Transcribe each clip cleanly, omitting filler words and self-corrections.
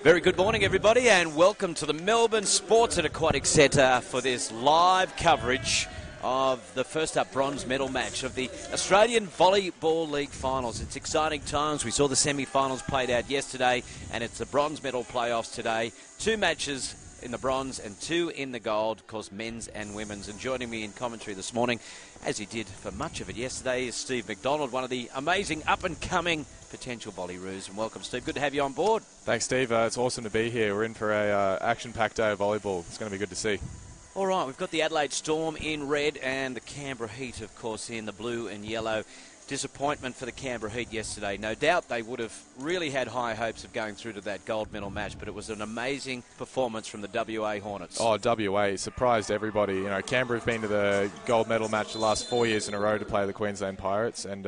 Very good morning, everybody, and welcome to the Melbourne Sports and Aquatic Centre for this live coverage of the first up bronze medal match of the Australian Volleyball League finals. It's exciting times. We saw the semi-finals played out yesterday, and it's the bronze medal playoffs today. 2 matches in the bronze and 2 in the gold, of course, men's and women's. And joining me in commentary this morning, as he did for much of it yesterday, is Steve McDonald, one of the amazing up-and-coming potential volleyroos. And welcome, Steve. Good to have you on board. Thanks, Steve. It's awesome to be here. We're in for a action-packed day of volleyball. It's going to be good to see. All right, we've got the Adelaide Storm in red and the Canberra Heat, of course, in the blue and yellow. Disappointment for the Canberra Heat yesterday. No doubt they would have really had high hopes of going through to that gold medal match, but it was an amazing performance from the WA Hornets. Oh, WA surprised everybody. You know, Canberra have been to the gold medal match the last 4 years in a row to play the Queensland Pirates, and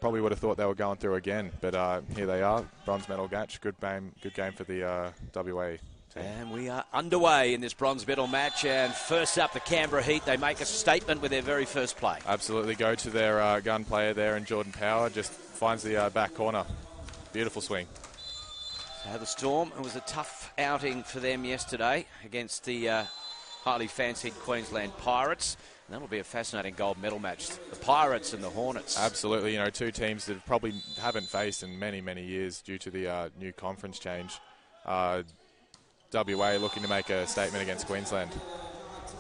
probably would have thought they were going through again, but here they are, bronze medal match. Good game for the WA team. And we are underway in this bronze medal match, and first up, the Canberra Heat. They make a statement with their very first play. Absolutely, go to their gun player there, and Jordan Power just finds the back corner. Beautiful swing. So the Storm, it was a tough outing for them yesterday against the highly fancied Queensland Pirates. And that'll be a fascinating gold medal match. The Pirates and the Hornets. Absolutely, you know, 2 teams that probably haven't faced in many, many years due to the new conference change. WA looking to make a statement against Queensland.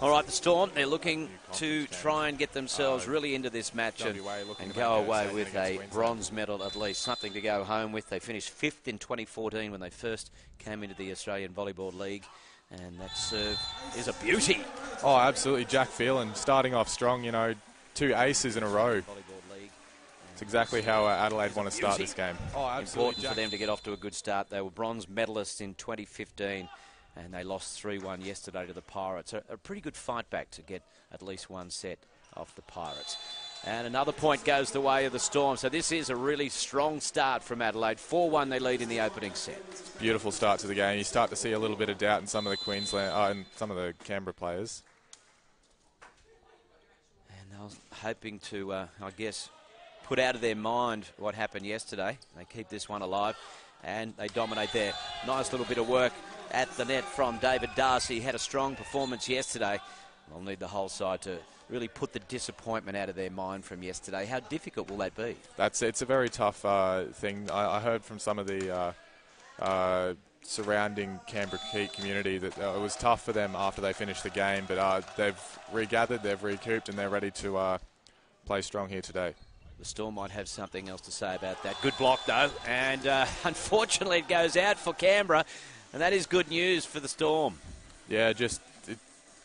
All right, the Storm, they're looking to try and get themselves really into this match and go away with a bronze medal at least, something to go home with. They finished 5th in 2014 when they first came into the Australian Volleyball League, and that serve is a beauty. Oh, absolutely. Jack Phelan starting off strong, you know, 2 aces in a row. It's exactly how Adelaide want to start this game. Oh, absolutely. Important for them to get off to a good start. They were bronze medalists in 2015, and they lost 3-1 yesterday to the Pirates. A pretty good fight back to get at least 1 set off the Pirates. And another point goes the way of the Storm. So this is a really strong start from Adelaide. 4-1 they lead in the opening set. Beautiful start to the game. You start to see a little bit of doubt in some of the Queensland and some of the Canberra players. And I was hoping to, I guess, put out of their mind what happened yesterday. They keep this one alive, and they dominate there. Nice little bit of work at the net from David Darcy. He had a strong performance yesterday. They'll need the whole side to really put the disappointment out of their mind from yesterday. How difficult will that be? It's a very tough thing. I heard from some of the surrounding Canberra Heat community that it was tough for them after they finished the game, but they've regathered, they've recouped, and they're ready to play strong here today. The Storm might have something else to say about that. Good block, though, and unfortunately it goes out for Canberra, and that is good news for the Storm. Yeah, just it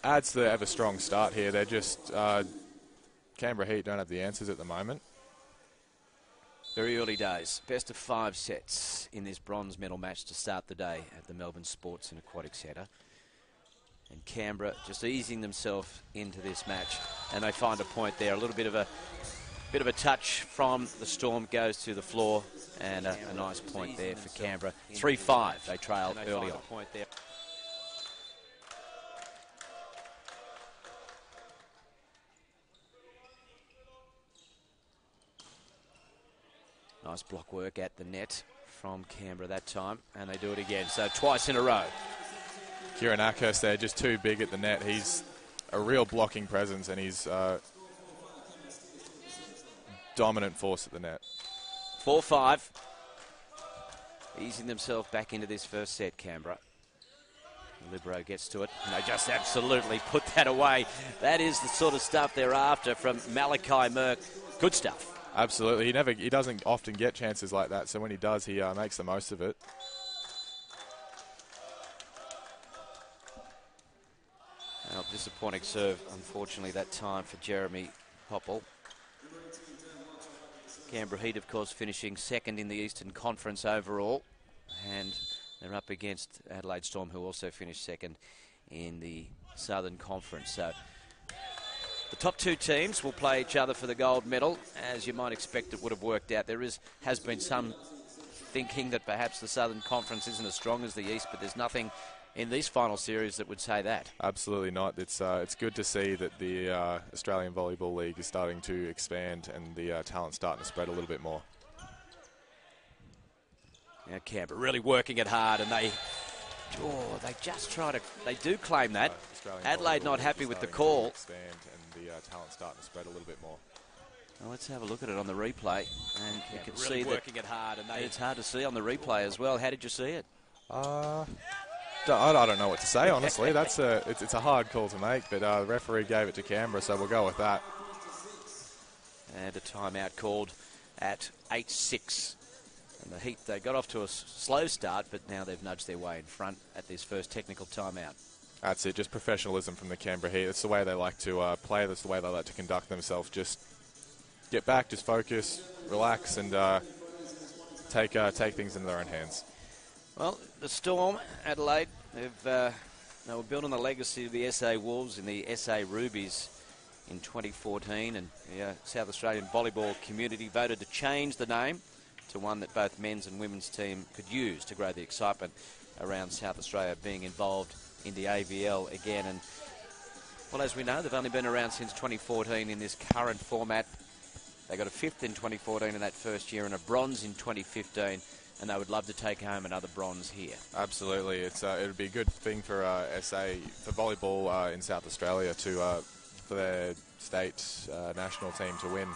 adds to the ever strong start here. They're just Canberra Heat don't have the answers at the moment. Very early days. Best of 5 sets in this bronze medal match to start the day at the Melbourne Sports and Aquatic Centre. And Canberra just easing themselves into this match, and they find a point there. A little bit of a touch from the Storm goes to the floor, and a nice point there for Canberra. 3-5, they trailed early on. Nice block work at the net from Canberra that time, and they do it again. So twice in a row. Kieran Ackhurst there, just too big at the net. He's a real blocking presence, and he's dominant force at the net. 4-5. Easing themselves back into this first set, Canberra. Libero gets to it, and they just absolutely put that away. That is the sort of stuff they're after from Malachi Merck. Good stuff. Absolutely. He doesn't often get chances like that, so when he does, he makes the most of it. Well, disappointing serve, unfortunately, that time for Jeremy Popple. Canberra Heat, of course, finishing 2nd in the Eastern Conference overall, and they're up against Adelaide Storm, who also finished 2nd in the Southern Conference. So the top 2 teams will play each other for the gold medal. As you might expect, it would have worked out. There has been some thinking that perhaps the Southern Conference isn't as strong as the East, but there's nothing in these final series that would say that. Absolutely not. It's good to see that the Australian Volleyball League is starting to expand and the talent's starting to spread a little bit more. Now Canberra really working it hard, and they just try to. They do claim that. Adelaide not happy with the call. Expand and the talent starting to spread a little bit more. Well, let's have a look at it on the replay, and you can really see working it hard, and it's hard to see on the replay as well. How did you see it? I don't know what to say, honestly. It's a hard call to make, but the referee gave it to Canberra, so we'll go with that. And a timeout called at 8-6. And the Heat, they got off to a slow start, but now they've nudged their way in front at this first technical timeout. That's it, just professionalism from the Canberra Heat. That's the way they like to play. That's the way they like to conduct themselves. Just get back, just focus, relax, and take things into their own hands. Well, the Storm, Adelaide, they were built on the legacy of the SA Wolves and the SA Rubies in 2014, and the South Australian volleyball community voted to change the name to one that both men's and women's team could use to grow the excitement around South Australia being involved in the AVL again. And, well, as we know, they've only been around since 2014 in this current format. They got a fifth in 2014 in that first year and a bronze in 2015, and they would love to take home another bronze here. Absolutely. It would be a good thing for SA, for volleyball in South Australia for their state national team to win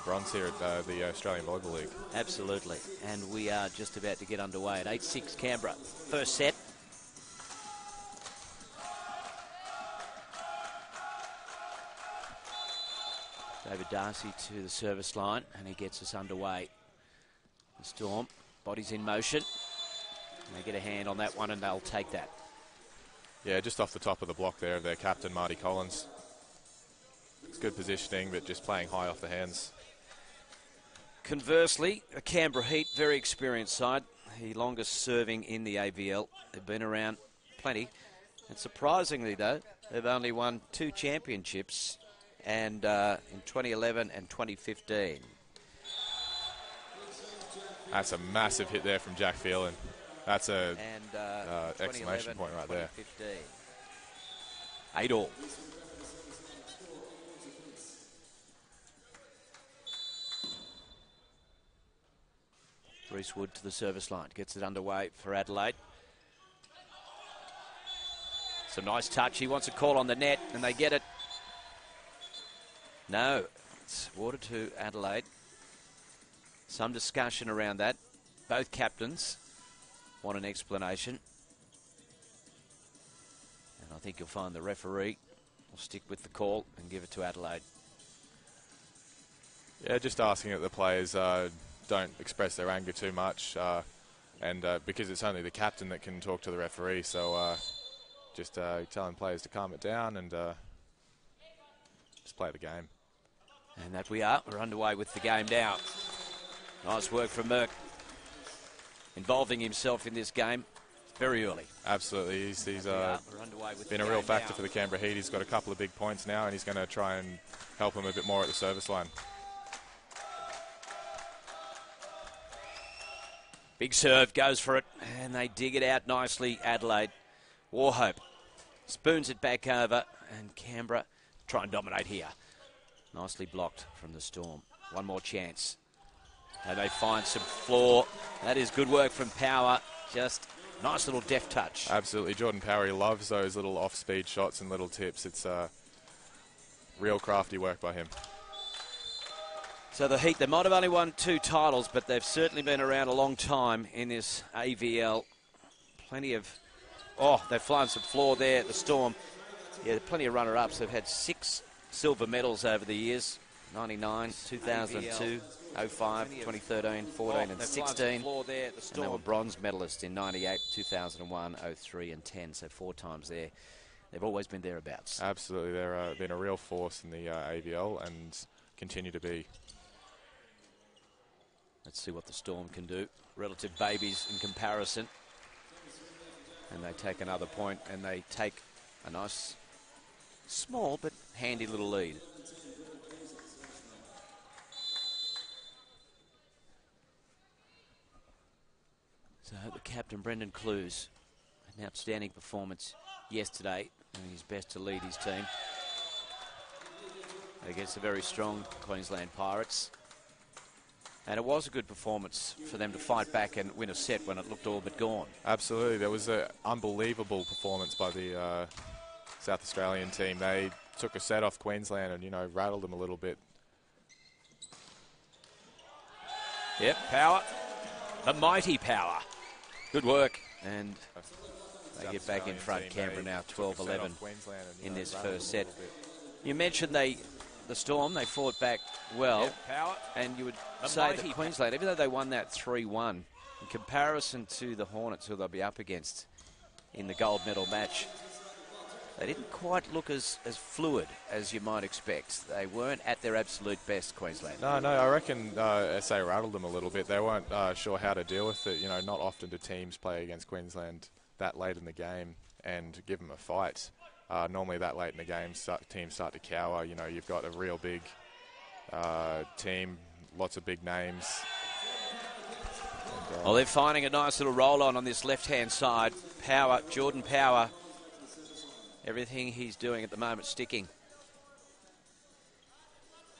bronze here at the Australian Volleyball League. Absolutely. And we are just about to get underway at 8-6 Canberra. First set. David Darcy to the service line, and he gets us underway. The Storm, bodies in motion. And they get a hand on that one, and they'll take that. Yeah, just off the top of the block there of their captain, Marty Collins. It's good positioning, but just playing high off the hands. Conversely, a Canberra Heat, very experienced side. The longest serving in the AVL. They've been around plenty. And surprisingly, though, they've only won 2 championships, and in 2011 and 2015. That's a massive hit there from Jack Phelan. That's a exclamation point right there. 8-all. Reece Wood to the service line, gets it underway for Adelaide. Some nice touch. He wants a call on the net, and they get it. No, it's water to Adelaide. Some discussion around that. Both captains want an explanation. And I think you'll find the referee will stick with the call and give it to Adelaide. Yeah, just asking that the players don't express their anger too much. And because it's only the captain that can talk to the referee, so just telling players to calm it down and just play the game. And that we are. We're underway with the game now. Nice work from Merck. Involving himself in this game very early. Absolutely. He's been a real factor for the Canberra Heat. He's got a couple of big points now, and he's going to try and help them a bit more at the service line. Big serve, goes for it, and they dig it out nicely, Adelaide. Warhope spoons it back over, and Canberra try and dominate here. Nicely blocked from the Storm. One more chance. And they find some floor. That is good work from Power. Just nice little deft touch. Absolutely. Jordan Power, he loves those little off-speed shots and little tips. It's real crafty work by him. So the Heat, they might have only won 2 titles, but they've certainly been around a long time in this AVL. Plenty of... Oh, they've flown some floor there at the Storm. Yeah, plenty of runner-ups. They've had 6 silver medals over the years. 99, 2002, 05, 2013, 14 and 16. And they were bronze medalists in 98, 2001, 03 and 10. So 4 times there. They've always been thereabouts. Absolutely. They've been a real force in the AVL and continue to be. Let's see what the Storm can do. Relative babies in comparison. And they take another point, and they take a nice, small but handy little lead. So the captain, Brendan Clues, an outstanding performance yesterday, doing his best to lead his team against the very strong Queensland Pirates. And it was a good performance for them to fight back and win a set when it looked all but gone. Absolutely. There was an unbelievable performance by the South Australian team. They took a set off Queensland and, you know, rattled them a little bit. Yep, Power. The mighty Power. Good work. And they get back in front. Canberra now 12-11 in this first set. You mentioned the Storm, they fought back well. Yep, Power. And you would say that Queensland, even though they won that 3-1, in comparison to the Hornets, who they'll be up against in the gold medal match, they didn't quite look as fluid as you might expect. They weren't at their absolute best, Queensland. No, I reckon SA rattled them a little bit. They weren't sure how to deal with it. You know, not often do teams play against Queensland that late in the game and give them a fight. Normally that late in the game, teams start to cower. You know, you've got a real big team, lots of big names. And, well, they're finding a nice little roll-on this left-hand side. Power, Jordan Power, everything he's doing at the moment sticking.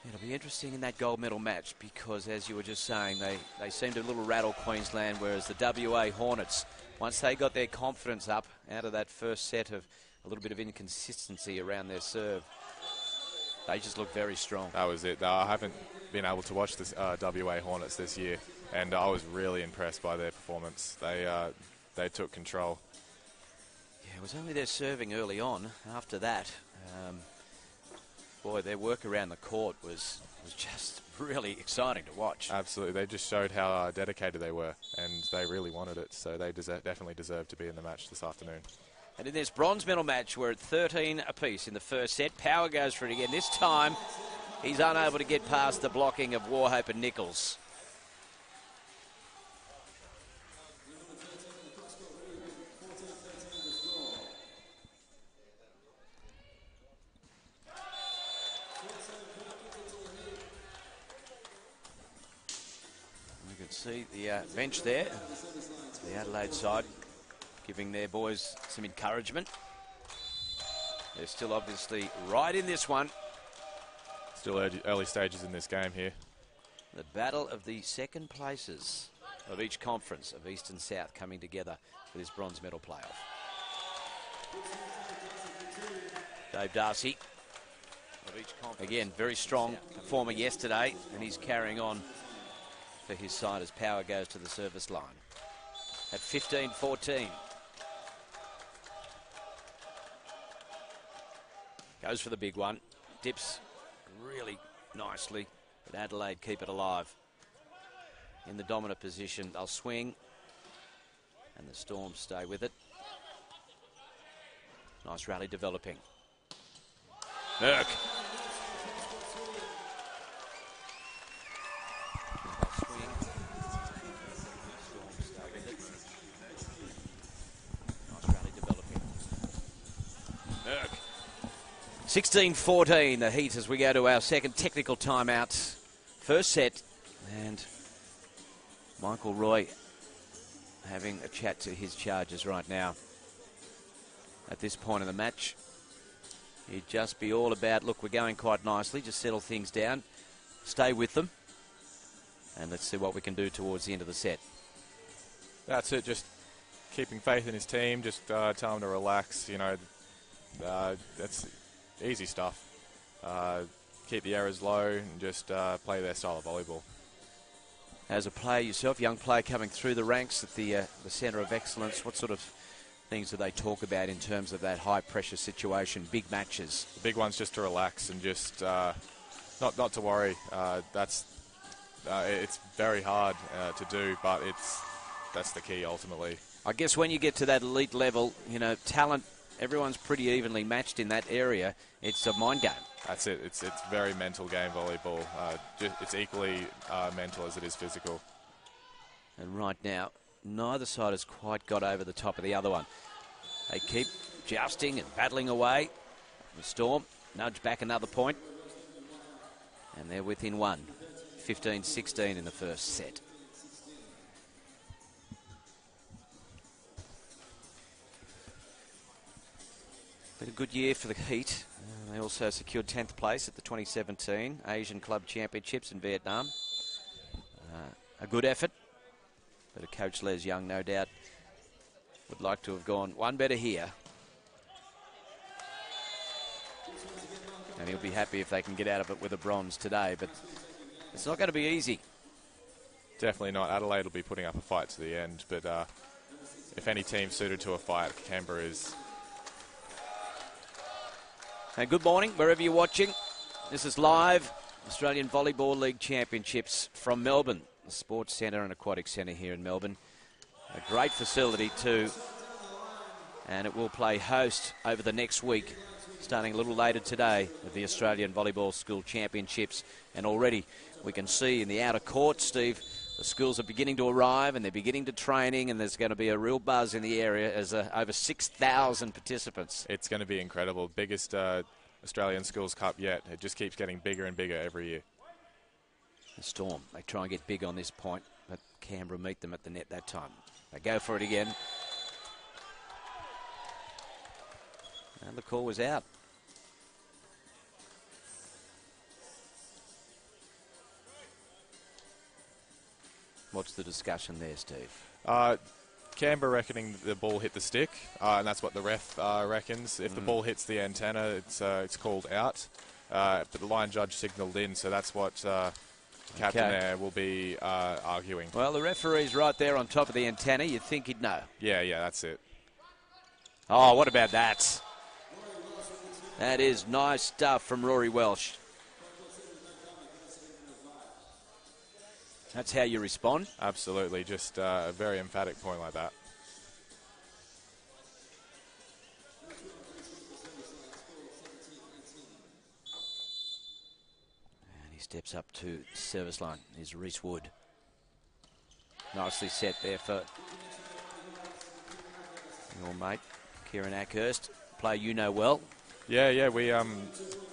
It'll be interesting in that gold medal match because, as you were just saying, they seemed a little rattle Queensland, whereas the WA Hornets, once they got their confidence up out of that first set of a little bit of inconsistency around their serve, they just look very strong. That was it. I haven't been able to watch this WA Hornets this year, and I was really impressed by their performance. They took control. Yeah, it was only their serving early on. After that, boy, their work around the court was just really exciting to watch. Absolutely. They just showed how dedicated they were, and they really wanted it, so they definitely deserve to be in the match this afternoon. And in this bronze medal match, we're at 13 apiece in the first set. Power goes for it again. This time, he's unable to get past the blocking of Warhope and Nichols. You can see the bench there, the Adelaide side, giving their boys some encouragement. They're still obviously right in this one. Still early stages in this game here. The battle of the second places of each conference of East and South coming together for this bronze medal playoff. Dave Darcy, of each conference. Again, very strong performer yesterday, and he's carrying on for his side as Power goes to the service line at 15-14. Goes for the big one. Dips really nicely, but Adelaide keep it alive. In the dominant position, they'll swing, and the Storm stay with it. Nice rally developing. Merck. Nice rally developing. Merck. 16-14, the Heat as we go to our second technical timeout. First set, and Michael Roy having a chat to his charges right now. At this point in the match, he'd just be all about, look, we're going quite nicely, just settle things down, stay with them, and let's see what we can do towards the end of the set. That's it, just keeping faith in his team, just tell him to relax, you know, that's easy stuff. Keep the errors low and just play their style of volleyball. As a player yourself, young player coming through the ranks at the Centre of Excellence, what sort of things do they talk about in terms of that high-pressure situation, big matches? The big one's just to relax and just not to worry. It's very hard to do, but that's the key ultimately. I guess when you get to that elite level, you know, talent, everyone's pretty evenly matched in that area. It's a mind game. That's it. It's very mental game, volleyball. It's equally mental as it is physical. And right now, neither side has quite got over the top of the other one. They keep jousting and battling away. The Storm nudge back another point. And they're within one. 15-16 in the first set. Been a good year for the Heat. They also secured 10th place at the 2017 Asian Club Championships in Vietnam. A good effort. But Coach Les Young, no doubt, would like to have gone one better here. And he'll be happy if they can get out of it with a bronze today. But it's not going to be easy. Definitely not. Adelaide will be putting up a fight to the end. But if any team suited to a fight, Canberra is. And good morning, wherever you're watching. This is live Australian Volleyball League Championships from Melbourne, the Sports Centre and Aquatic Centre here in Melbourne. A great facility too, and it will play host over the next week, starting a little later today with the Australian Volleyball School Championships. And already we can see in the outer court, Steve, the schools are beginning to arrive and they're beginning to training, and there's going to be a real buzz in the area as over 6,000 participants. It's going to be incredible. Biggest Australian Schools Cup yet. It just keeps getting bigger and bigger every year. The Storm, they try and get big on this point, but Canberra meet them at the net that time. They go for it again. And the call was out. What's the discussion there, Steve? Canberra reckoning the ball hit the stick, and that's what the ref reckons. If the ball hits the antenna, it's called out. But the line judge signalled in, so that's what the captain there will be arguing. Well, the referee's right there on top of the antenna. You'd think he'd know. Yeah, that's it. Oh, what about that? That is nice stuff from Rory Welsh. That's how you respond? Absolutely, just a very emphatic point like that. And he steps up to the service line. Here's Reece Wood. Nicely set there for your mate, Kieran Ackhurst. Player you know well. Yeah, we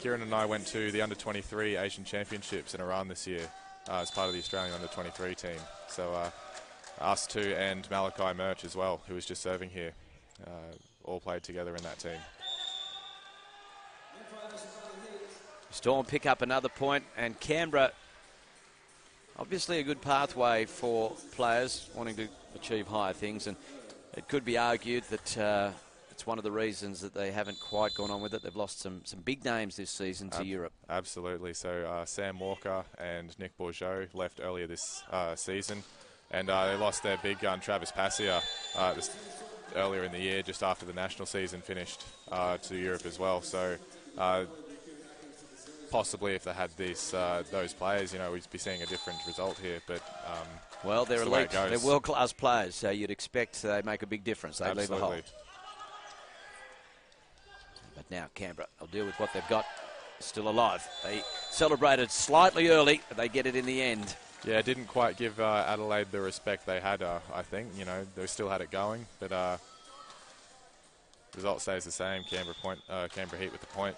Kieran and I went to the Under-23 Asian Championships in Iran this year. As part of the Australian Under-23 team. So us two and Malachi Murch as well, who was just serving here, all played together in that team. Storm pick up another point, and Canberra, obviously a good pathway for players wanting to achieve higher things, and it could be argued that it's one of the reasons that they haven't quite gone on with it. They've lost some big names this season to Europe. Absolutely. So Sam Walker and Nick Bourgeot left earlier this season, and they lost their big gun Travis Passia earlier in the year, just after the national season finished, to Europe as well. So possibly if they had those players, we'd be seeing a different result here. But well, they're elite. They're world-class players, so you'd expect they make a big difference. They leave a hole. But now Canberra will deal with what they've got. Still alive. They celebrated slightly early, but they get it in the end. Yeah, didn't quite give Adelaide the respect they had, I think. They still had it going, but result stays the same. Canberra Heat with the point.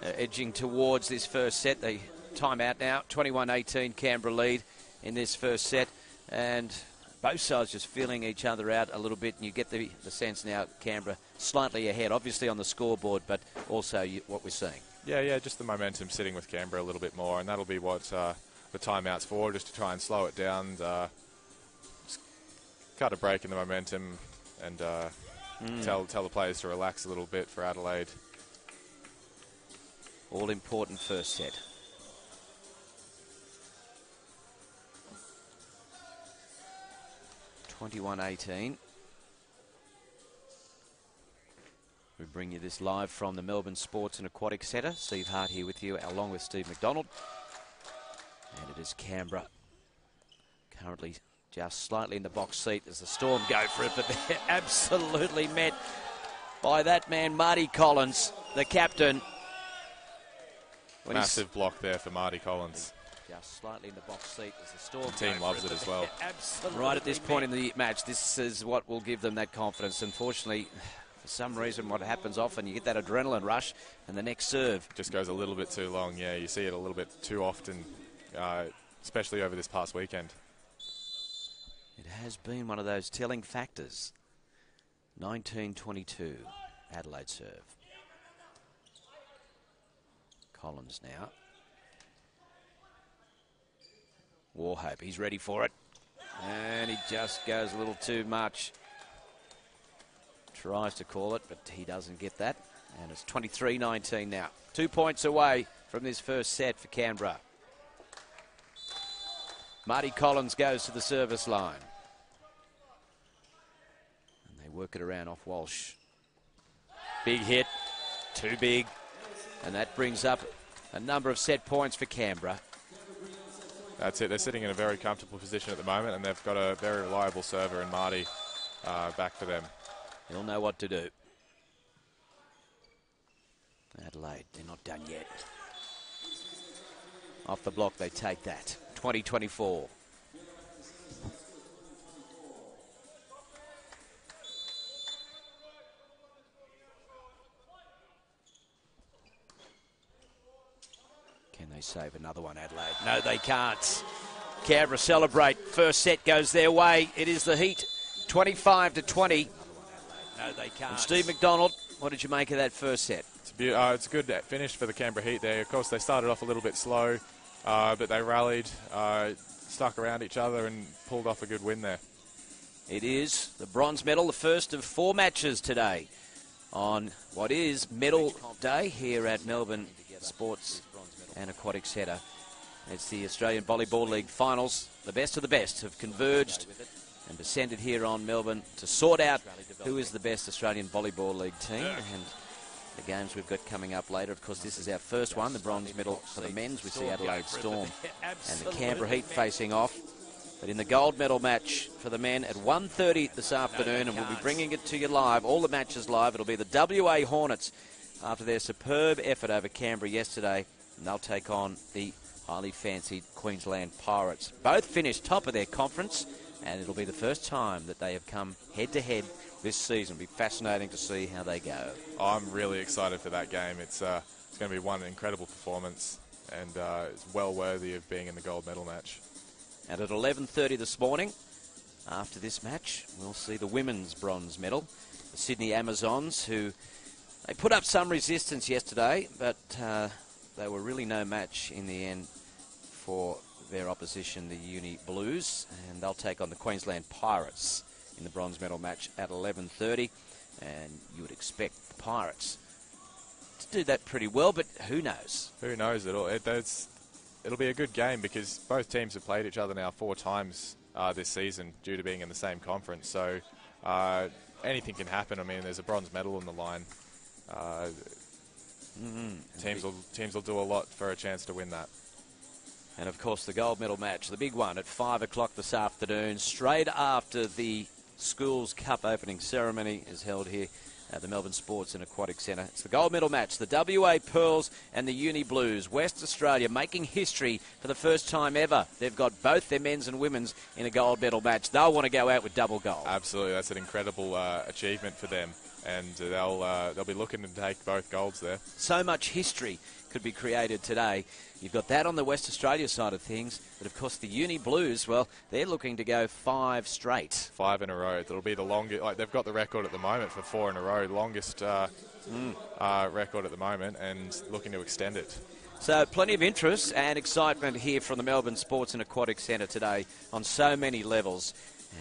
Edging towards this first set. They time out now. 21-18 Canberra lead in this first set. And both sides just feeling each other out a little bit, and you get the sense now Canberra slightly ahead, obviously on the scoreboard, but also what we're seeing. Yeah, just the momentum sitting with Canberra a little bit more, and that'll be what the timeout's for, just to try and slow it down, just cut a break in the momentum, and tell the players to relax a little bit for Adelaide. All important first set. (21-18). We bring you this live from the Melbourne Sports and Aquatic Centre. Steve Hart here with you, along with Steve McDonald. And it is Canberra currently just slightly in the box seat as the Storm go for it, but they're absolutely met by that man, Marty Collins, the captain. Massive block there for Marty Collins. Just slightly in the box seat as the Storm. The team loves it as well. Absolutely. Right at this point in the match, this is what will give them that confidence. Unfortunately, for some reason, what happens often, you get that adrenaline rush, and the next serve just goes a little bit too long. Yeah, you see it a little bit too often, especially over this past weekend. It has been one of those telling factors. 19-22, Adelaide serve. Collins now. Warhope, he's ready for it. And he just goes a little too much. Tries to call it, but he doesn't get that. And it's 23-19 now. 2 points away from this first set for Canberra. Marty Collins goes to the service line. And they work it around off Walsh. Big hit, too big. And that brings up a number of set points for Canberra. That's it. They're sitting in a very comfortable position at the moment, and they've got a very reliable server in Marty back for them. He'll know what to do. Adelaide, they're not done yet. Off the block, they take that. 20-24. Can they save another one, Adelaide? No, they can't. Canberra celebrate. First set goes their way. It is the Heat, 25-20. No, they can't. And Steve McDonald, what did you make of that first set? It's a good finish for the Canberra Heat there. Of course, they started off a little bit slow, but they rallied, stuck around each other and pulled off a good win there. It is the bronze medal, the first of 4 matches today on what is Medal Day here at Melbourne Sports and Aquatic Centre. It's the Australian Volleyball League finals. The best of the best have converged and descended here on Melbourne to sort out who is the best Australian Volleyball League team. And the games we've got coming up later, of course, this is our first one, the bronze medal for the men's. We see Adelaide Storm and the Canberra Heat facing off. But in the gold medal match for the men at 1:30 this afternoon, and we'll be bringing it to you live, all the matches live. It'll be the WA Hornets after their superb effort over Canberra yesterday, and they'll take on the highly fancied Queensland Pirates. Both finished top of their conference, and it'll be the first time that they have come head-to-head this season. It'll be fascinating to see how they go. I'm really excited for that game. It's going to be one incredible performance, and it's well worthy of being in the gold medal match. And at 11:30 this morning, after this match, we'll see the women's bronze medal. The Sydney Amazons, who they put up some resistance yesterday, but they were really no match in the end for their opposition, the Uni Blues, and they'll take on the Queensland Pirates in the bronze medal match at 11:30, and you would expect the Pirates to do that pretty well, but who knows? Who knows at all? It'll be a good game because both teams have played each other now 4 times this season due to being in the same conference, so anything can happen. I mean, there's a bronze medal on the line. Teams will do a lot for a chance to win that. And, of course, the gold medal match, the big one at 5 o'clock this afternoon, straight after the Schools Cup opening ceremony is held here at the Melbourne Sports and Aquatic Centre. It's the gold medal match, the WA Pearls and the Uni Blues. West Australia making history for the first time ever. They've got both their men's and women's in a gold medal match. They'll want to go out with double gold. Absolutely, that's an incredible achievement for them, and they'll be looking to take both golds there. So much history could be created today. You've got that on the West Australia side of things, but of course the Uni Blues, well, they're looking to go 5 straight. 5 in a row. It'll be the longest. Like, they've got the record at the moment for 4 in a row, longest record at the moment, and looking to extend it. So plenty of interest and excitement here from the Melbourne Sports and Aquatic Centre today on so many levels.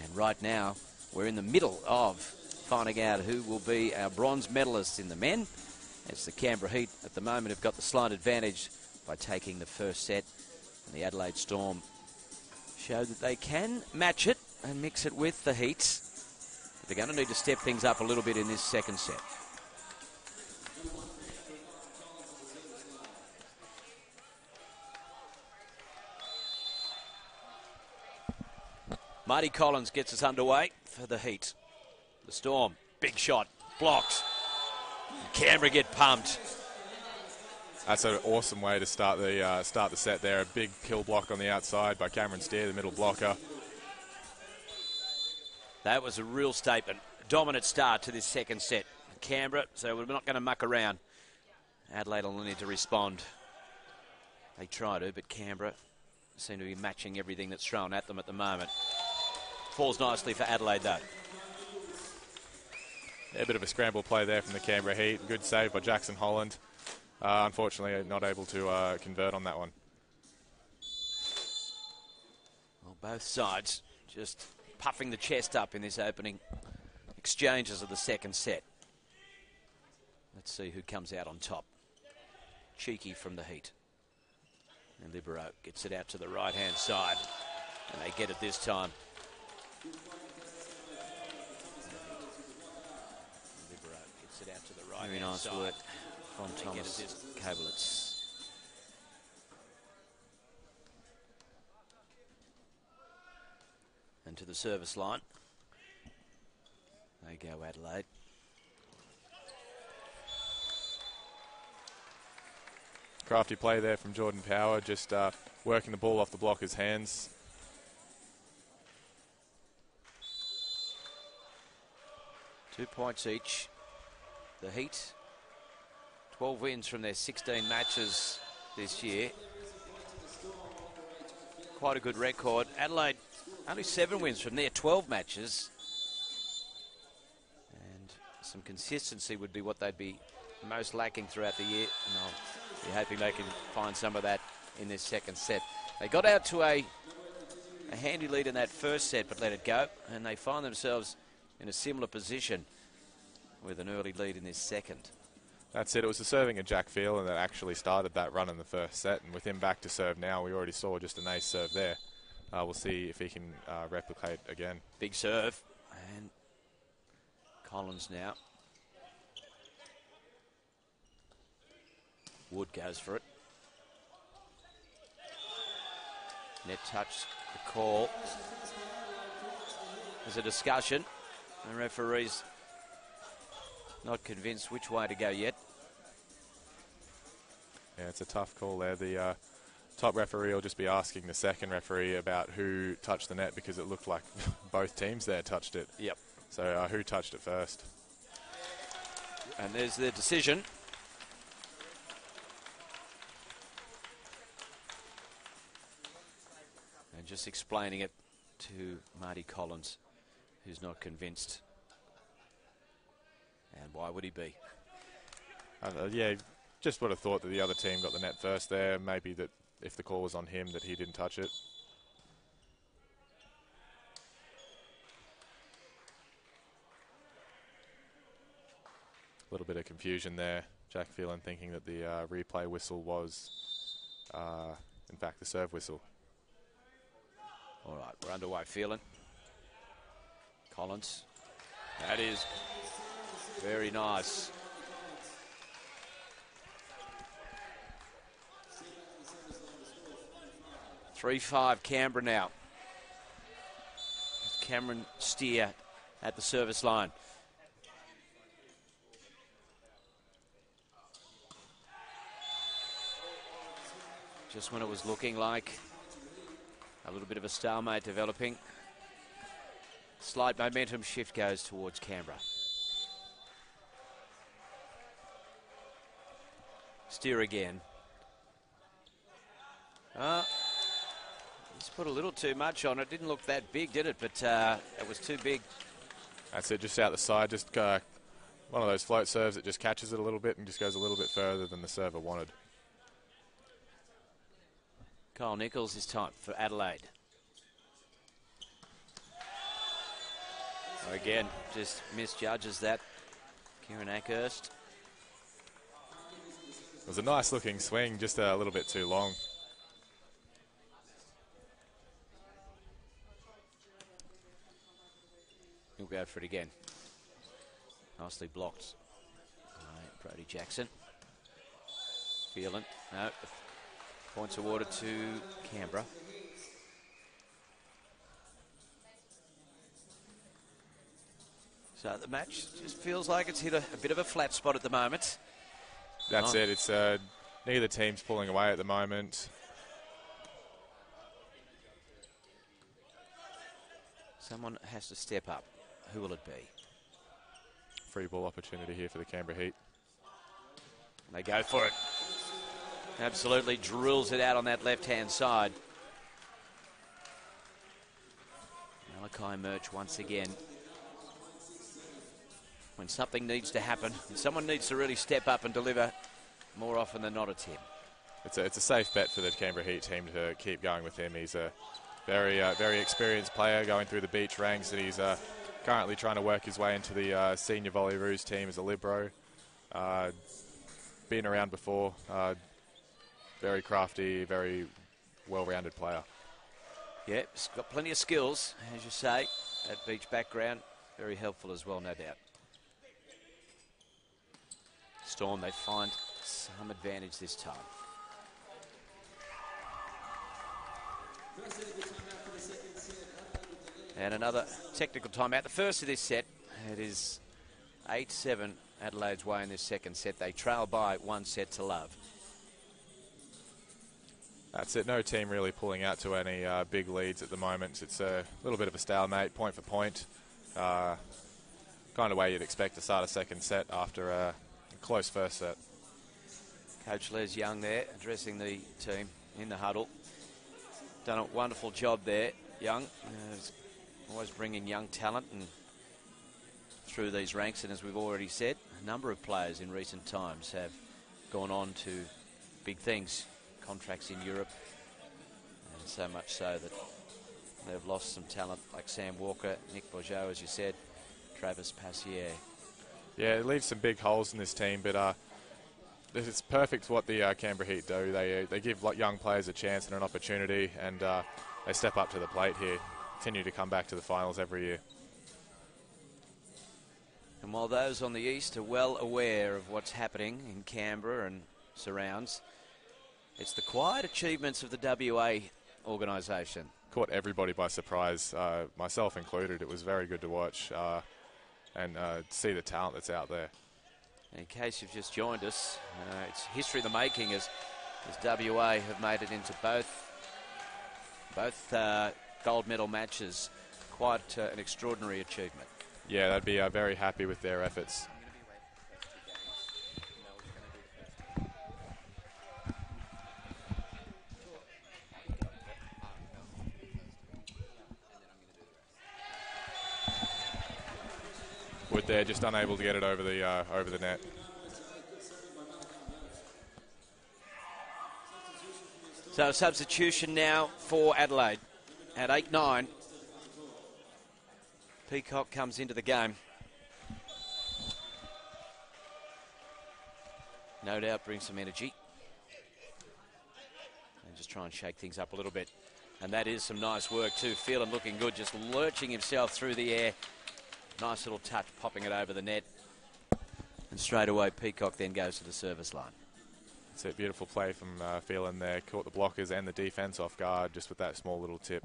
And right now, we're in the middle of finding out who will be our bronze medalists in the men. It's the Canberra Heat at the moment have got the slight advantage by taking the first set. And the Adelaide Storm show that they can match it and mix it with the Heat. But they're going to need to step things up a little bit in this second set. Marty Collins gets us underway for the Heat. The Storm, big shot, blocked. Canberra get pumped. That's an awesome way to start the set there. A big kill block on the outside by Cameron Steer, the middle blocker. That was a real statement. Dominant start to this second set. Canberra, so we're not going to muck around. Adelaide will need to respond. They try to, but Canberra seem to be matching everything that's thrown at them at the moment. Falls nicely for Adelaide, though. Yeah, a bit of a scramble play there from the Canberra Heat. Good save by Jackson Holland. Unfortunately, not able to convert on that one. Both sides just puffing the chest up in this opening exchanges of the second set. Let's see who comes out on top. Cheeky from the Heat. And Libero gets it out to the right-hand side. And they get it this time. Libero gets it out to the right-hand side. Very nice work from Thomas Kablitz. And to the service line. They go Adelaide. Crafty play there from Jordan Power, just working the ball off the blocker's hands. Two points each. The Heat, 12 wins from their 16 matches this year. Quite a good record. Adelaide, only 7 wins from their 12 matches. And some consistency would be what they'd be most lacking throughout the year. And I'll be hoping they can find some of that in this second set. They got out to a handy lead in that first set, but let it go. And they find themselves in a similar position with an early lead in this second. That's it. It was the serving of Jack Phelan that actually started that run in the first set. And with him back to serve now, we already saw just an ace serve there. We'll see if he can replicate again. Big serve. And Collins now. Wood goes for it. Net touch, the call. There's a discussion. The referee's not convinced which way to go yet. Yeah, it's a tough call there. The top referee will just be asking the second referee about who touched the net, because it looked like both teams there touched it. Yep. So who touched it first? And there's the decision. And just explaining it to Marty Collins, who's not convinced. And why would he be? Yeah, just would have thought that the other team got the net first there. Maybe that if the call was on him, that he didn't touch it. A little bit of confusion there. Jack Phelan thinking that the replay whistle was, in fact, the serve whistle. All right, we're underway. Phelan. Collins. That is very nice. (3-5) Canberra now. Cameron Steer at the service line. Just when it was looking like a little bit of a stalemate developing, slight momentum shift goes towards Canberra. Steer again. He's put a little too much on it. Didn't look that big, did it? But it was too big. That's it, just out the side. Just one of those float serves that just catches it a little bit and just goes a little bit further than the server wanted. Kyle Nichols is time for Adelaide. Again, just misjudges that. Kieran Ackhurst. It was a nice looking swing, just a little bit too long. He'll go for it again. Nicely blocked. Brody Jackson. Phelan. No. Points awarded to Canberra. So the match just feels like it's hit a bit of a flat spot at the moment. That's it. It's neither team's pulling away at the moment. Someone has to step up. Who will it be? Free ball opportunity here for the Canberra Heat. They go for it. Absolutely drills it out on that left-hand side. Malachi Murch once again. When something needs to happen, someone needs to really step up and deliver, more often than not it's him. It's a safe bet for the Canberra Heat team to keep going with him. He's a Very experienced player going through the beach ranks, and he's currently trying to work his way into the senior Volleyroos team as a libero. Been around before. Very crafty, very well-rounded player. Yeah, he's got plenty of skills, as you say. That beach background, very helpful as well, no doubt. Storm, they find some advantage this time. And another technical timeout. The first of this set. It is 8-7 Adelaide's way in this second set. They trail by 1-0. That's it. No team really pulling out to any big leads at the moment. It's a little bit of a stalemate, point for point. Kind of way you'd expect to start a second set after a close first set. Coach Les Young there addressing the team in the huddle. Done a wonderful job there, Young. Always bringing young talent and through these ranks, and as we've already said, a number of players in recent times have gone on to big things, contracts in Europe, and so much so that they've lost some talent like Sam Walker, Nick Bourgeot, as you said, Travis Passier. Yeah, it leaves some big holes in this team, but it's perfect what the Canberra Heat do. They give young players a chance and an opportunity, and they step up to the plate here. Continue to come back to the finals every year. And while those on the east are well aware of what's happening in Canberra and surrounds, it's the quiet achievements of the WA organisation. Caught everybody by surprise, myself included. It was very good to watch and see the talent that's out there. In case you've just joined us, it's history of the making as WA have made it into both gold medal matches. Quite an extraordinary achievement. Yeah, they'd be very happy with their efforts. Wood there, just unable to get it over the net. So a substitution now for Adelaide at 8-9. Peacock comes into the game. No doubt brings some energy. And just try and shake things up a little bit. And that is some nice work too. Phelan looking good, just lurching himself through the air. Nice little touch, popping it over the net. And straight away, Peacock then goes to the service line. It's a beautiful play from Phelan there. Caught the blockers and the defence off guard just with that small little tip.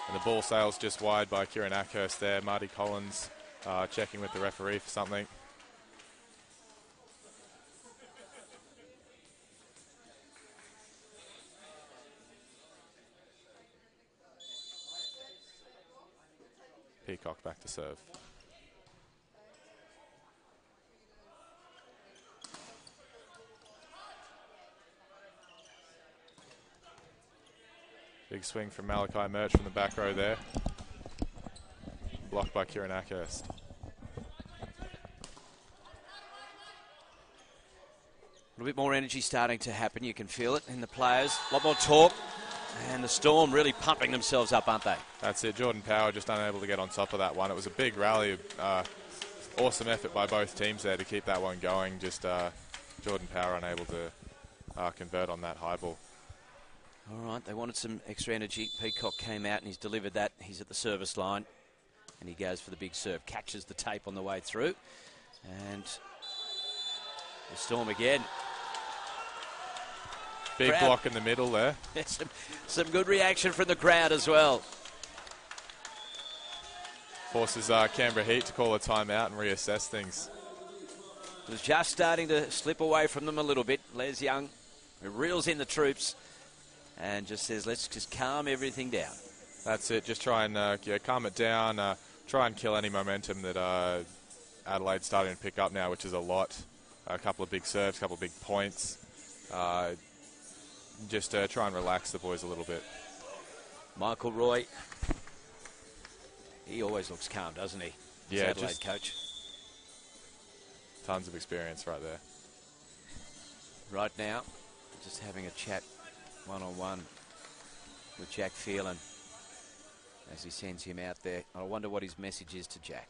And the ball sails just wide by Kieran Ackhurst there. Marty Collins checking with the referee for something. Peacock back to serve. Big swing from Malachi Murch from the back row there. Blocked by Kieran Ackhurst. A little bit more energy starting to happen. You can feel it in the players. A lot more talk. And the Storm really pumping themselves up, aren't they? That's it. Jordan Power just unable to get on top of that one. It was a big rally. Awesome effort by both teams there to keep that one going. Just Jordan Power unable to convert on that high ball. All right, they wanted some extra energy. Peacock came out and he's delivered that. He's at the service line. And he goes for the big serve. Catches the tape on the way through. And the Storm again. Big crowd. Block in the middle there. some good reaction from the crowd as well. Forces Canberra Heat to call a timeout and reassess things. It was just starting to slip away from them a little bit. Les Young reels in the troops and just says, let's just calm everything down. That's it. Just try and calm it down. Try and kill any momentum that Adelaide's starting to pick up now, which is a lot. A couple of big serves, a couple of big points. just try and relax the boys a little bit. Michael Roy, he always looks calm, doesn't he? Yeah, Adelaide just coach. Tons of experience right there. Right now, just having a chat one-on-one with Jack Phelan as he sends him out there. I wonder what his message is to Jack.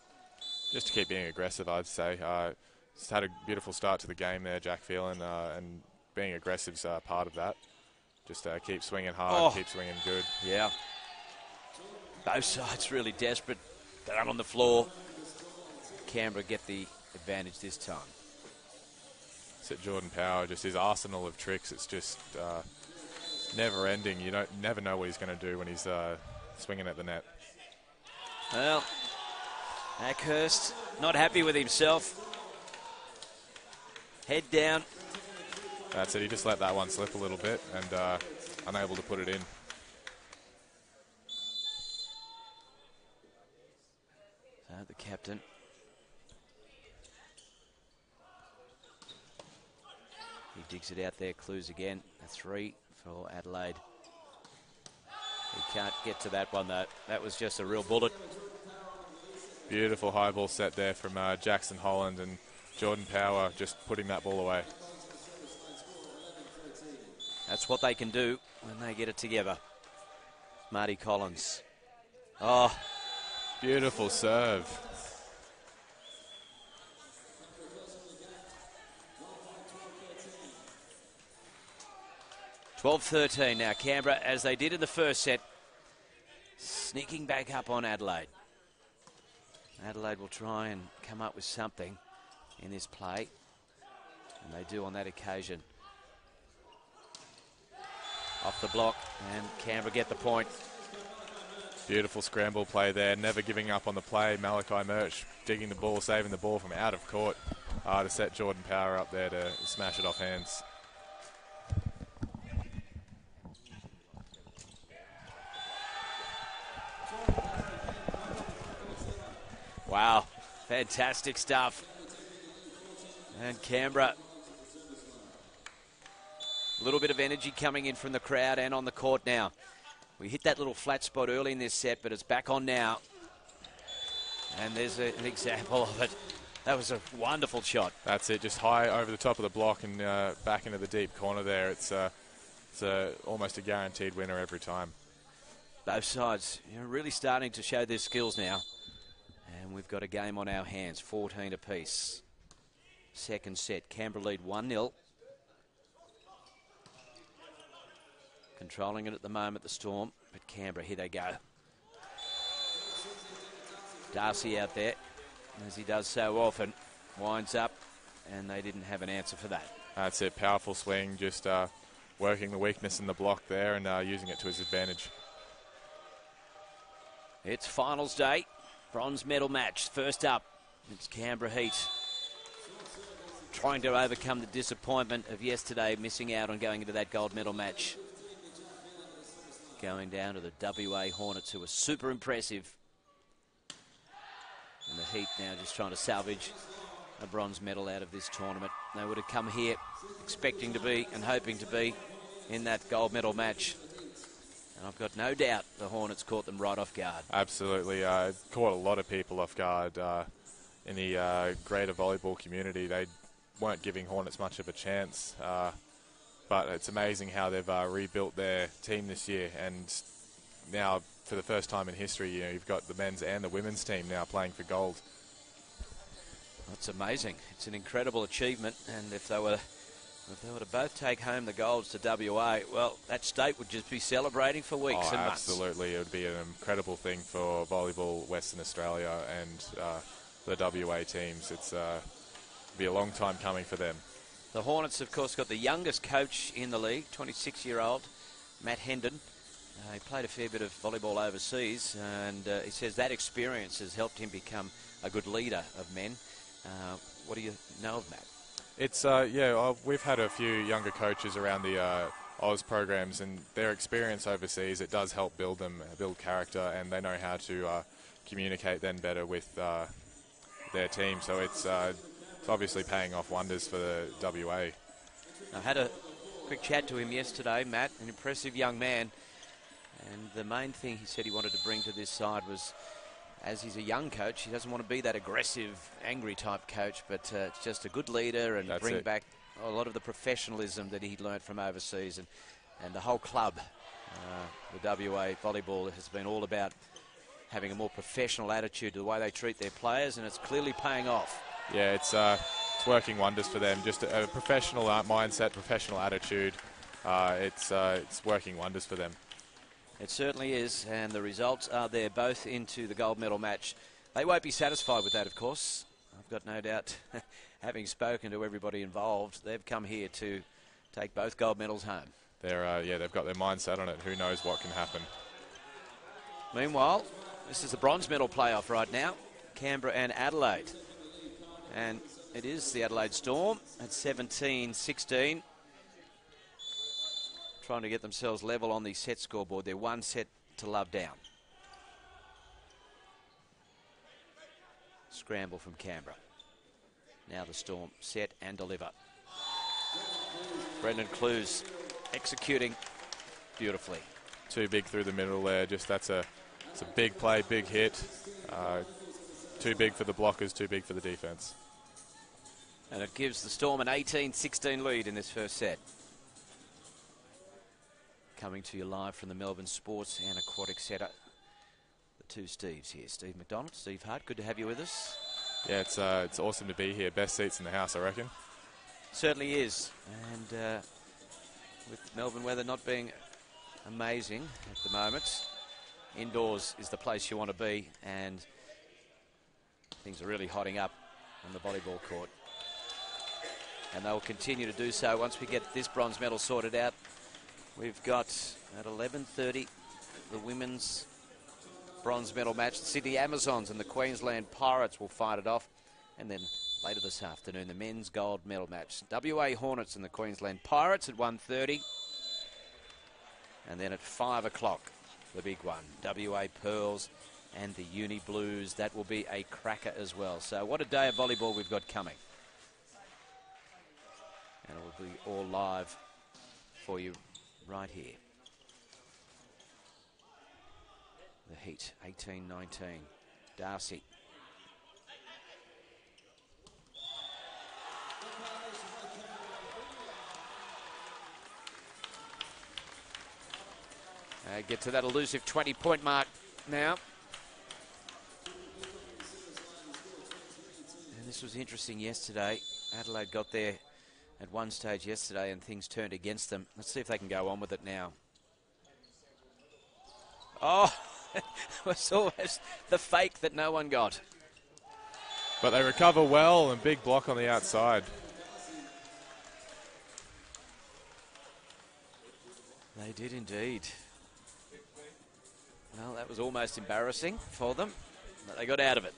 Just to keep being aggressive, I'd say. Just had a beautiful start to the game there, Jack Phelan, and being aggressive's part of that. Just keep swinging hard, keep swinging good. Yeah. Both sides really desperate. Down on the floor. Canberra get the advantage this time. So Jordan Power, just his arsenal of tricks, it's just never ending. You never know what he's going to do when he's swinging at the net. Well, Ackhurst not happy with himself. Head down. That's it. He just let that one slip a little bit and unable to put it in. So the captain. He digs it out there. Clues again. A 3 for Adelaide. He can't get to that one though. That was just a real bullet. Beautiful high ball set there from Jackson Holland, and Jordan Power just putting that ball away. That's what they can do when they get it together. Marty Collins. Oh. Beautiful serve. (12-13) now. Canberra, as they did in the first set, sneaking back up on Adelaide. Adelaide will try and come up with something in this play, and they do on that occasion. Off the block, and Canberra get the point. Beautiful scramble play there, never giving up on the play. Malachi Murch digging the ball, saving the ball from out of court to set Jordan Power up there to smash it off hands. Wow, fantastic stuff. And Canberra, a little bit of energy coming in from the crowd and on the court now. We hit that little flat spot early in this set, but it's back on now. And there's an example of it. That was a wonderful shot. That's it, just high over the top of the block and back into the deep corner there. It's almost a guaranteed winner every time. Both sides really starting to show their skills now. And we've got a game on our hands, 14 apiece. Second set, Canberra lead 1-0. Controlling it at the moment, the Storm, but Canberra, here they go. Darcy out there, as he does so often, winds up, and they didn't have an answer for that. That's it, powerful swing, just working the weakness in the block there and using it to his advantage. It's finals day, bronze medal match. First up, it's Canberra Heat. Trying to overcome the disappointment of yesterday, missing out on going into that gold medal match. Going down to the WA Hornets, who are super impressive. And the Heat now just trying to salvage a bronze medal out of this tournament. They would have come here expecting to be and hoping to be in that gold medal match. And I've got no doubt the Hornets caught them right off guard. Absolutely. Caught a lot of people off guard in the greater volleyball community. They weren't giving Hornets much of a chance. But it's amazing how they've rebuilt their team this year, and now for the first time in history, you've got the men's and the women's team now playing for gold. That's amazing. It's an incredible achievement, and if they were to both take home the golds to WA, well, that state would just be celebrating for weeks and months. Absolutely. It would be an incredible thing for volleyball Western Australia and the WA teams. It's be a long time coming for them. The Hornets, of course, got the youngest coach in the league, 26-year-old Matt Hendon. He played a fair bit of volleyball overseas, and he says that experience has helped him become a good leader of men. What do you know of Matt? It's, we've had a few younger coaches around the Oz programs, and their experience overseas, it does help build them, build character, and they know how to communicate then better with their team. So it's obviously paying off wonders for the WA. I had a quick chat to him yesterday, Matt, an impressive young man. And the main thing he said he wanted to bring to this side was, as he's a young coach, he doesn't want to be that aggressive, angry type coach, but just a good leader and bring back a lot of the professionalism that he learnt from overseas. And the whole club, the WA volleyball, has been all about having a more professional attitude to the way they treat their players, and it's clearly paying off. Yeah, it's working wonders for them. Just a professional mindset, professional attitude. It's working wonders for them. It certainly is, and the results are there, both into the gold medal match. They won't be satisfied with that, of course. I've got no doubt, having spoken to everybody involved, they've come here to take both gold medals home. They've got their mindset on it. Who knows what can happen. Meanwhile, this is the bronze medal playoff right now, Canberra and Adelaide. And it is the Adelaide Storm at 17-16. Trying to get themselves level on the set scoreboard. They're 1 set to love down. Scramble from Canberra. Now the Storm set and deliver. Brendan Clues executing beautifully. Too big through the middle there. It's a big play, big hit. Too big for the blockers, too big for the defense. And it gives the Storm an 18-16 lead in this first set. Coming to you live from the Melbourne Sports and Aquatic Centre. The two Steves here. Steve McDonald, Steve Hart, good to have you with us. Yeah, it's awesome to be here. Best seats in the house, I reckon. Certainly is. And with Melbourne weather not being amazing at the moment, indoors is the place you want to be, and things are really hotting up on the volleyball court. And they'll continue to do so once we get this bronze medal sorted out. We've got at 11:30 the women's bronze medal match. The Sydney Amazons and the Queensland Pirates will fight it off. And then later this afternoon, the men's gold medal match. WA Hornets and the Queensland Pirates at 1:30. And then at 5 o'clock, the big one, WA Pearls and the Uni Blues. That will be a cracker as well. So what a day of volleyball we've got coming. And it will be all live for you right here. The heat, 18-19. Darcy. Get to that elusive 20-point mark now. And this was interesting yesterday. Adelaide got there at one stage yesterday and things turned against them. Let's see if they can go on with it now. Oh, it was almost the fake that no one got. But they recover well, and big block on the outside. They did indeed. Well, that was almost embarrassing for them, but they got out of it.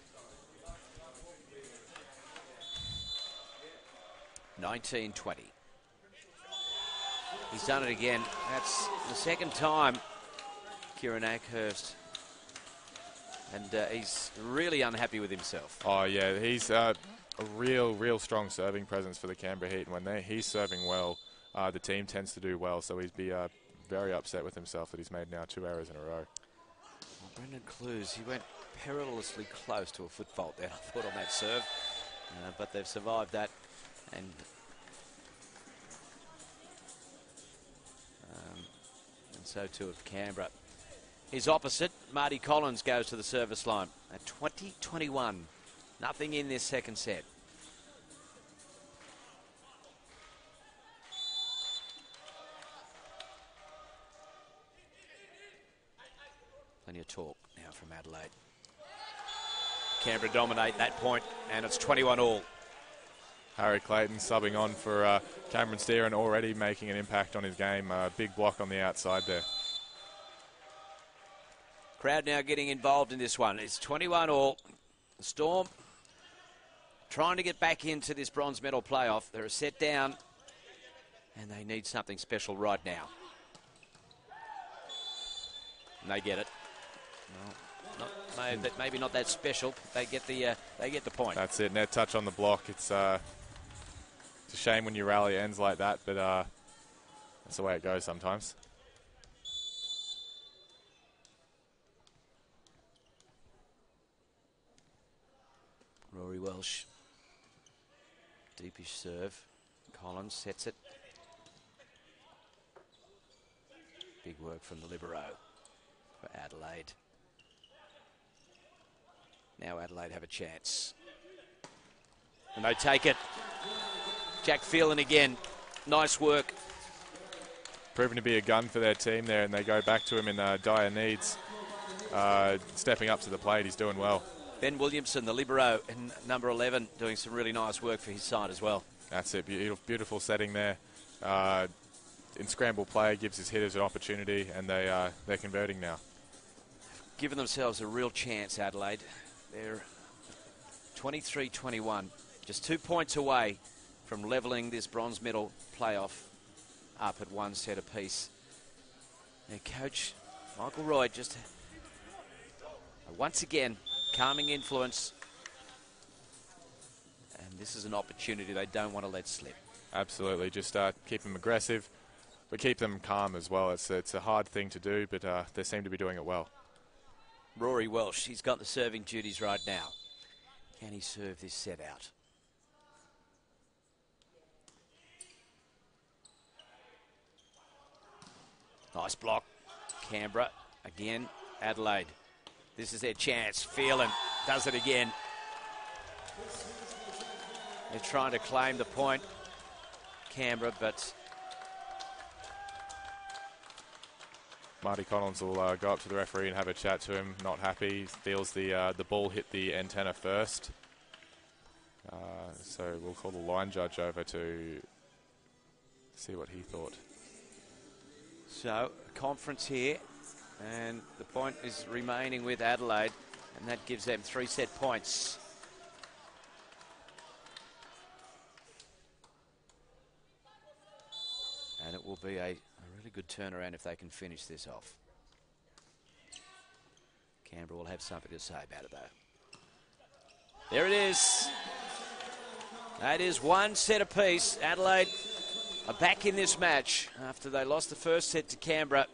19-20. He's done it again. That's the second time, Kieran Ackhurst. And he's really unhappy with himself. Oh, yeah, he's a real strong serving presence for the Canberra Heat. And when he's serving well, the team tends to do well. So he'd be very upset with himself that he's made now 2 errors in a row. Well, Brendan Clues, he went perilously close to a foot fault there, I thought, on that serve. But they've survived that. And so too of Canberra. His opposite, Marty Collins, goes to the service line at 20-21. Nothing in this second set. Plenty of talk now from Adelaide. Canberra dominate that point, and it's 21-all. Harry Clayton subbing on for Cameron Steer and already making an impact on his game. Big block on the outside there. Crowd now getting involved in this one. It's 21-all. The Storm trying to get back into this bronze medal playoff. They're a set down, and they need something special right now. And they get it. Well, maybe not that special. They get the point. That's it. Net touch on the block. It's a shame when your rally ends like that, but That's the way it goes sometimes. Rory Welsh. Deepish serve. Collins sets it. Big work from the libero for Adelaide. Now Adelaide have a chance. And they take it. Jack Phelan again. Nice work. Proven to be a gun for their team there, and they go back to him in dire needs. Stepping up to the plate, he's doing well. Ben Williamson, the libero, in number 11, doing some really nice work for his side as well. That's it. Beautiful setting there. In scramble play, gives his hitters an opportunity, and they're converting now. Given themselves a real chance, Adelaide. They're 23-21, just 2 points away from levelling this bronze medal playoff up at 1 set apiece. Their coach, Michael Roy, just once again calming influence, and this is an opportunity they don't want to let slip. Absolutely, just keep them aggressive, but keep them calm as well. It's a hard thing to do, but they seem to be doing it well. Rory Welsh, he's got the serving duties right now. Can he serve this set out? Nice block. Canberra again. Adelaide. This is their chance. Phelan does it again. They're trying to claim the point, Canberra, but Marty Collins will go up to the referee and have a chat to him. Not happy. Feels the ball hit the antenna first. So we'll call the line judge over to see what he thought. So, a conference here, and the point is remaining with Adelaide, and that gives them 3 set points. And it will be a really good turnaround if they can finish this off. Canberra will have something to say about it, though. There it is. That is 1 set apiece. Adelaide are back in this match after they lost the first set to Canberra.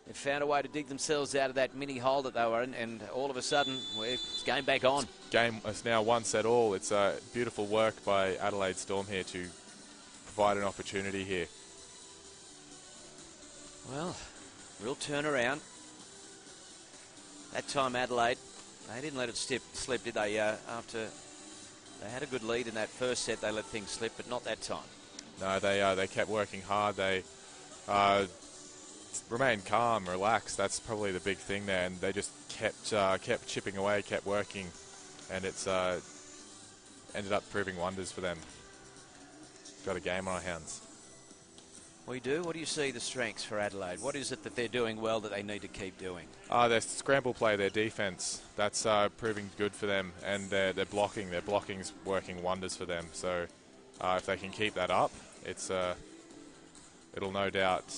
They found a way to dig themselves out of that mini hole that they were in, and all of a sudden, it's game back on. Game is now 1 set all. It's beautiful work by Adelaide Storm here to provide an opportunity here. Well, real turnaround. That time Adelaide, they didn't let it slip, did they? After they had a good lead in that first set, they let things slip, but not that time. No, they kept working hard. They remained calm, relaxed. That's probably the big thing there, and they just kept chipping away, kept working, and it's ended up proving wonders for them. Got a game on our hands. We do. What do you see the strengths for Adelaide? What is it that they're doing well that they need to keep doing? Their scramble play, their defence, that's proving good for them, and their blocking. Their blocking's working wonders for them. So if they can keep that up, it'll no doubt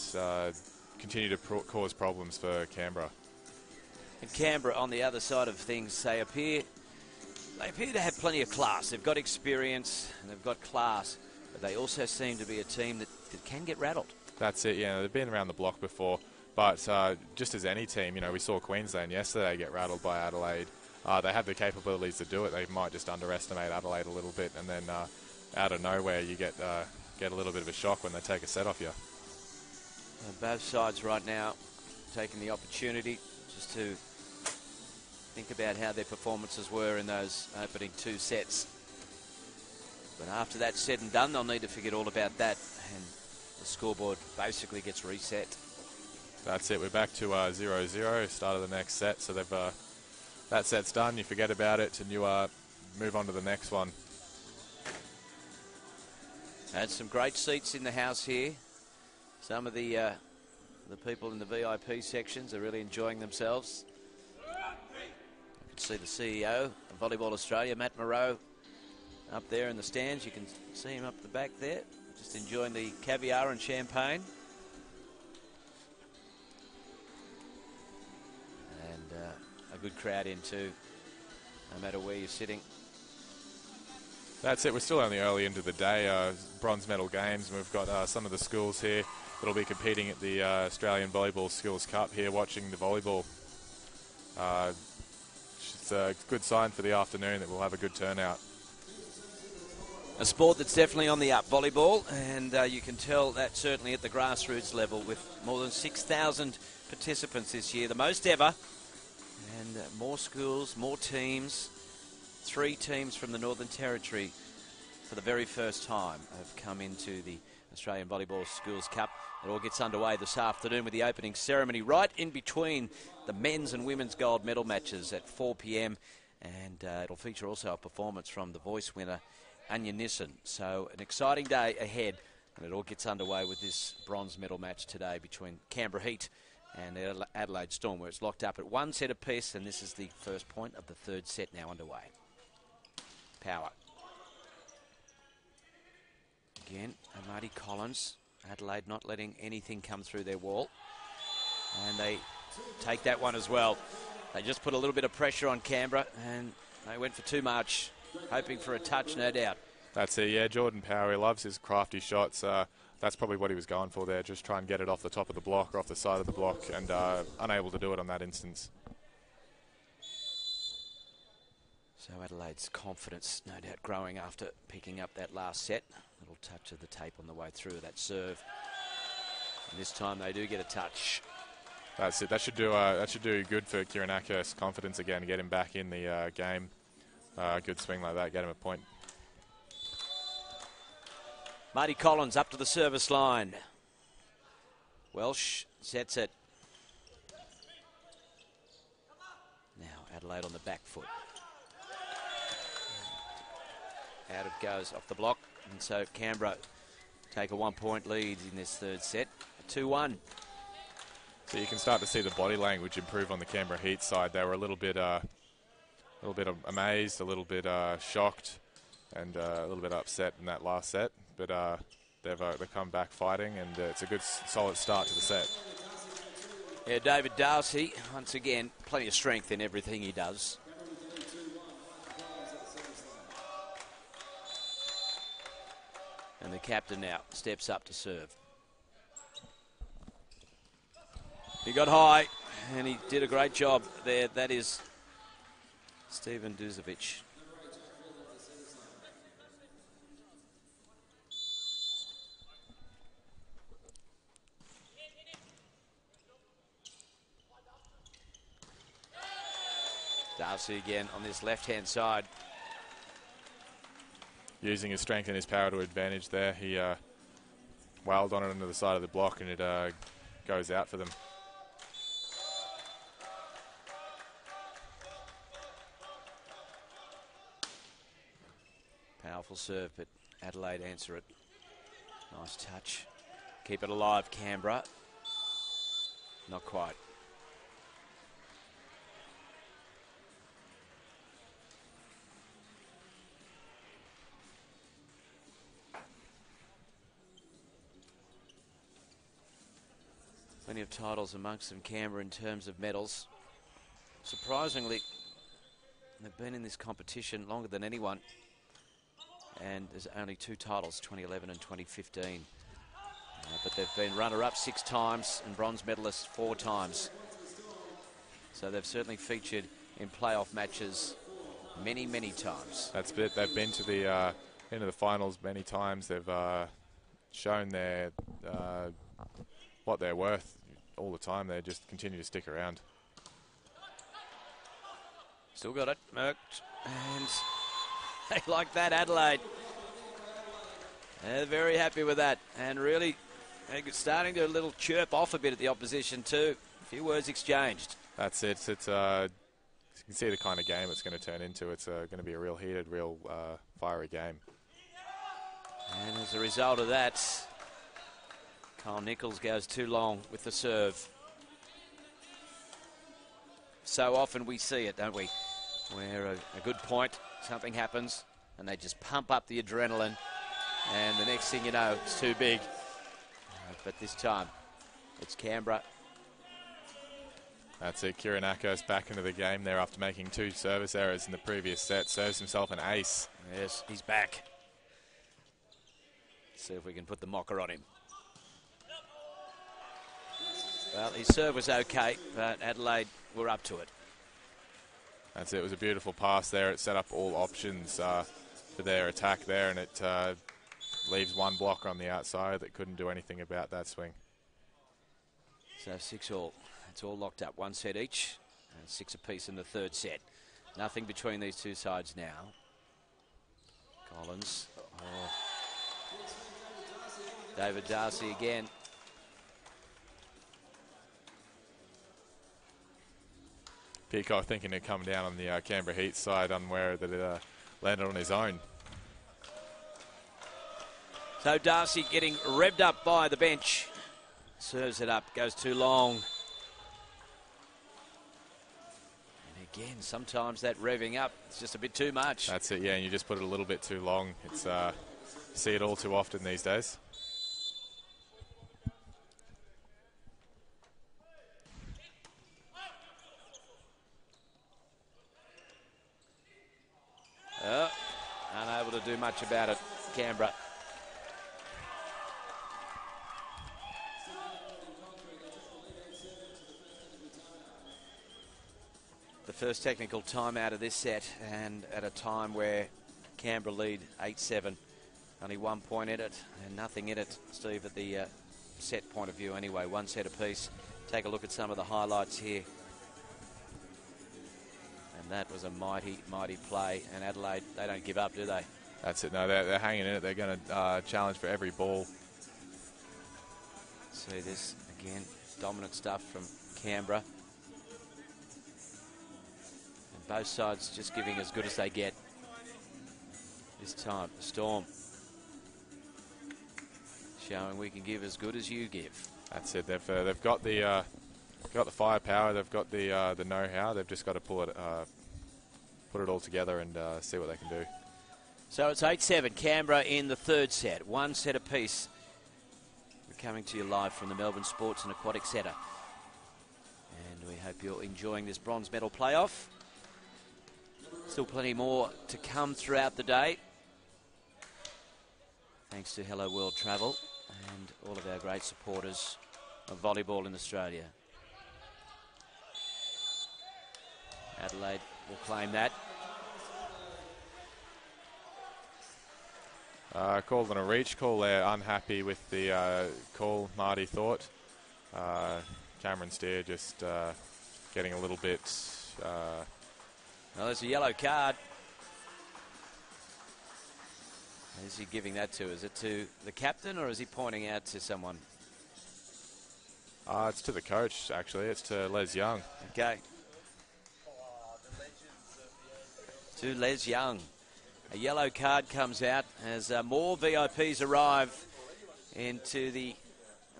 continue to cause problems for Canberra. And Canberra, on the other side of things, they appear to have plenty of class. They've got experience and they've got class, but they also seem to be a team that can get rattled. That's it, yeah. They've been around the block before, but just as any team, we saw Queensland yesterday get rattled by Adelaide. They have the capabilities to do it. They might just underestimate Adelaide a little bit, and then out of nowhere you get a little bit of a shock when they take a set off you. Both sides right now taking the opportunity just to think about how their performances were in those opening 2 sets. But after that's said and done, they'll need to forget all about that, and the scoreboard basically gets reset. That's it. We're back to 0-0, start of the next set. So that set's done. You forget about it, and you move on to the next one. And some great seats in the house here. Some of the people in the VIP sections are really enjoying themselves. You can see the CEO of Volleyball Australia, Matt Moreau, up there in the stands. You can see him up the back there, just enjoying the caviar and champagne. And a good crowd in too, no matter where you're sitting. That's it. We're still only early into the day. Bronze medal games. We've got some of the schools here that'll be competing at the Australian Volleyball Skills Cup here, watching the volleyball. It's a good sign for the afternoon that we'll have a good turnout. A sport that's definitely on the up, volleyball, and you can tell that certainly at the grassroots level, with more than 6,000 participants this year, the most ever, and more schools, more teams. 3 teams from the Northern Territory for the very first time have come into the Australian Volleyball Schools Cup. It all gets underway this afternoon with the opening ceremony right in between the men's and women's gold medal matches at 4 p.m. And it'll feature also a performance from the Voice winner, Anya Nissen. So an exciting day ahead, and it all gets underway with this bronze medal match today between Canberra Heat and Adelaide Storm, where it's locked up at 1 set apiece, and this is the first point of the third set now underway. Power. Again, Marty Collins. Adelaide not letting anything come through their wall. And they take that one as well. They just put a little bit of pressure on Canberra, and they went for too much, hoping for a touch, no doubt. That's it, yeah. Jordan Power, he loves his crafty shots. That's probably what he was going for there, just try and get it off the top of the block or off the side of the block, and unable to do it on that instance. So Adelaide's confidence, no doubt, growing after picking up that last set. A little touch of the tape on the way through that serve. And this time they do get a touch. That's it. That should do good for Kieran Ackhurst's confidence again, get him back in the game. Good swing like that, get him a point. Marty Collins up to the service line. Welsh sets it. Now Adelaide on the back foot. Out it goes off the block, and so Canberra take a 1-point lead in this third set, 2-1. So you can start to see the body language improve on the Canberra Heat side. They were a little bit amazed, a little bit shocked, and a little bit upset in that last set. But they've come back fighting, and it's a good, solid start to the set. Yeah, David Darcy, once again, plenty of strength in everything he does. And the captain now steps up to serve. He got high, and he did a great job there. That is Stephen Duzovic. Darcy again on this left-hand side. Using his strength and his power to advantage there. He wailed on it onto the side of the block, and it goes out for them. Powerful serve, but Adelaide answer it. Nice touch. Keep it alive, Canberra. Not quite. Plenty of titles amongst them, Canberra, in terms of medals. Surprisingly, they've been in this competition longer than anyone. And there's only 2 titles, 2011 and 2015. But they've been runner-up 6 times and bronze medalists 4 times. So they've certainly featured in playoff matches many, many times. That's it. They've been to the into the finals many times. They've shown their what they're worth all the time. They just continue to stick around. Still got it, Merckx, and they like that, Adelaide. They're very happy with that, and really they're starting to a little chirp off a bit at the opposition too. A few words exchanged. That's it. It's you can see the kind of game it's going to turn into. It's going to be a real heated, real fiery game. And as a result of that, Kyle Nichols goes too long with the serve. So often we see it, don't we? Where a good point, something happens, and they just pump up the adrenaline, and the next thing you know, it's too big. But this time, it's Canberra. That's it. Kieran Ackhurst back into the game there after making 2 service errors in the previous set. Serves himself an ace. Yes, he's back. See if we can put the mocker on him. Well, his serve was okay, but Adelaide were up to it. That's it. It was a beautiful pass there. It set up all options for their attack there, and it leaves one blocker on the outside that couldn't do anything about that swing. So 6-all. It's all locked up. 1 set each, and 6 apiece in the third set. Nothing between these two sides now. Collins. Oh. David Darcy again. Peacock thinking of coming down on the Canberra Heat side, unaware that it landed on his own. So Darcy getting revved up by the bench. Serves it up, goes too long. And again, sometimes that revving up, it's just a bit too much. That's it, yeah, and you just put it a little bit too long. It's see it all too often these days. Unable to do much about it, Canberra. The first technical time out of this set, and at a time where Canberra lead 8-7. Only 1 point in it and nothing in it, Steve, at the set point of view anyway. 1 set apiece. Take a look at some of the highlights here. And that was a mighty, mighty play. And Adelaide, they don't give up, do they? That's it. No, they're hanging in it. They're going to challenge for every ball. See this again. Dominant stuff from Canberra. And both sides just giving as good as they get. This time, the Storm showing we can give as good as you give. That's it. They've got the firepower. They've got the know-how. They've just got to put it all together and see what they can do. So it's 8-7. Canberra in the third set. 1 set apiece. We're coming to you live from the Melbourne Sports and Aquatic Centre. And we hope you're enjoying this bronze medal playoff. Still plenty more to come throughout the day. Thanks to Hello World Travel and all of our great supporters of volleyball in Australia. Adelaide will claim that. Called on a reach call there. Unhappy with the call, Marty thought. Cameron Steer just getting a little bit... Well, there's a yellow card. Is he giving that to? Is it to the captain or is he pointing out to someone? It's to the coach, actually. It's to Les Young. Okay. To Les Young. A yellow card comes out as more VIPs arrive into the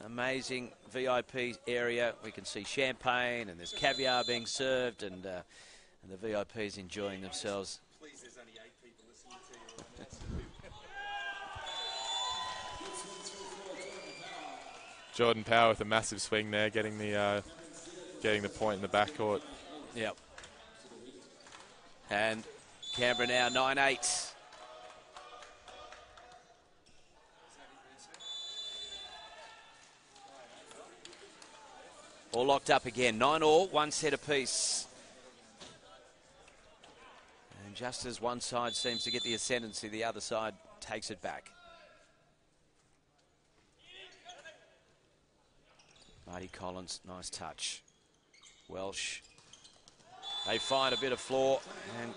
amazing VIP area. We can see champagne and there's caviar being served and the VIPs enjoying themselves. Please, there's only 8 people listening to you. Jordan Power with a massive swing there, getting the point in the backcourt. Yep. And Canberra now 9-8. All locked up again. 9-all, 1 set apiece. And just as one side seems to get the ascendancy, the other side takes it back. Marty Collins, nice touch. Welsh. They find a bit of floor, and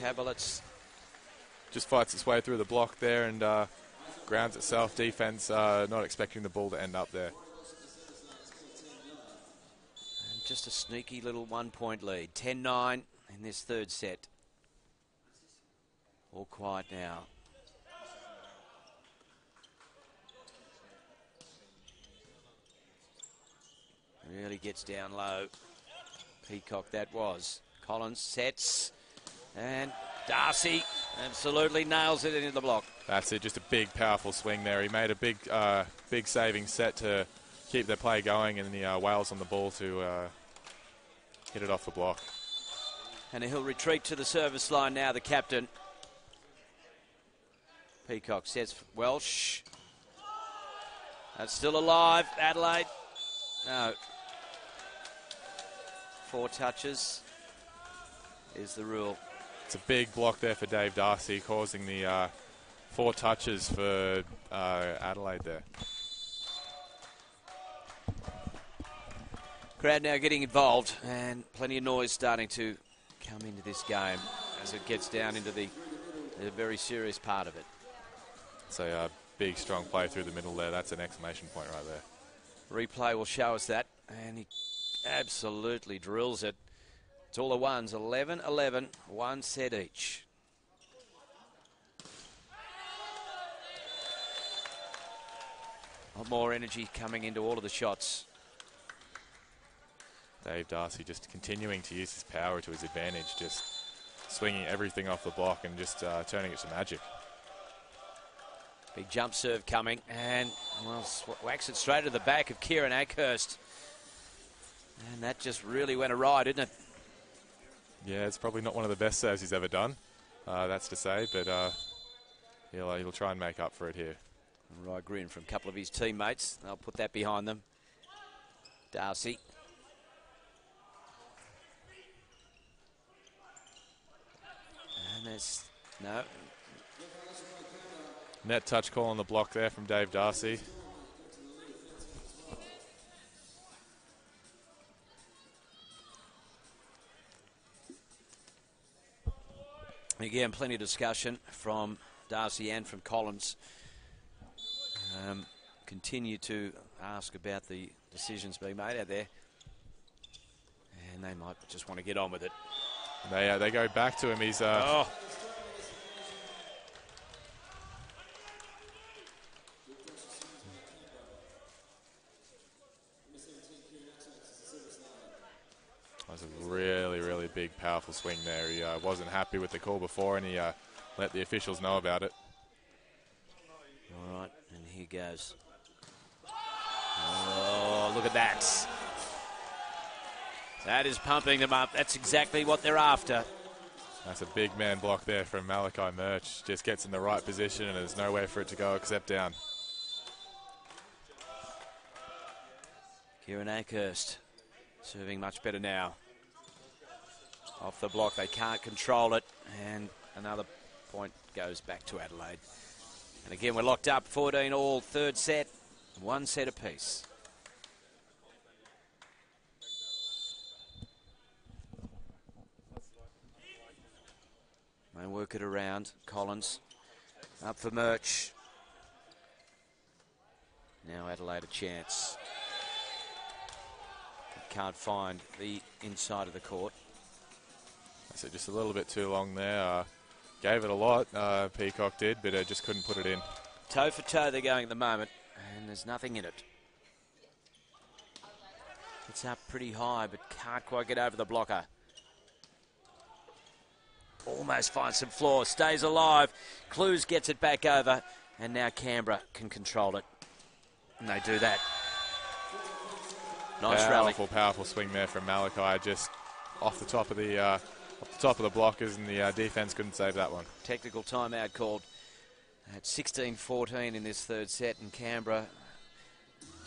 Kabalets just fights its way through the block there and grounds itself. Defense not expecting the ball to end up there. And just a sneaky little 1 point lead. 10-9 in this third set. All quiet now. Really gets down low. Peacock that was. Collins sets. And Darcy absolutely nails it into the block. That's it, just a big, powerful swing there. He made a big saving set to keep their play going, and the Wales on the ball to hit it off the block. And he'll retreat to the service line now, the captain. Peacock sets Welsh. That's still alive, Adelaide. No, 4 touches is the rule. It's a big block there for Dave Darcy, causing the 4 touches for Adelaide there. Crowd now getting involved, and plenty of noise starting to come into this game as it gets down into the very serious part of it. So a big, strong play through the middle there. That's an exclamation point right there. Replay will show us that, and he absolutely drills it. It's all the ones, 11-11, 1 set each. A lot more energy coming into all of the shots. Dave Darcy just continuing to use his power to his advantage, just swinging everything off the block and just turning it to magic. Big jump serve coming, and well, whacks it straight to the back of Kieran Akhurst. And that just really went awry, didn't it? Yeah, it's probably not one of the best serves he's ever done, that's to say, but he'll try and make up for it here. Right grin from a couple of his teammates. They'll put that behind them. Darcy. And there's no. Net touch call on the block there from Dave Darcy. Again, plenty of discussion from Darcy and from Collins. Continue to ask about the decisions being made out there. And they might just want to get on with it. They go back to him. He's That was a really, really big, powerful swing there. He wasn't happy with the call before, and he let the officials know about it. All right, and here goes. Oh, look at that. That is pumping them up. That's exactly what they're after. That's a big man block there from Malachi Murch. Just gets in the right position, and there's nowhere for it to go except down. Kieran Akhurst serving much better now. Off the block, they can't control it, and another point goes back to Adelaide. And again, we're locked up, 14 all, third set, 1 set apiece. They work it around. Collins up for Murch. Now Adelaide a chance. Can't find the inside of the court. That's it, just a little bit too long there. Gave it a lot, Peacock did, but just couldn't put it in. Toe for toe they're going at the moment, and there's nothing in it. It's up pretty high, but can't quite get over the blocker. Almost finds some floor, stays alive. Clues gets it back over, and now Canberra can control it. And they do that. Nice rally. Powerful swing there from Malachi, just off the top of the blockers, and the defense couldn't save that one. Technical timeout called at 16-14 in this third set, and Canberra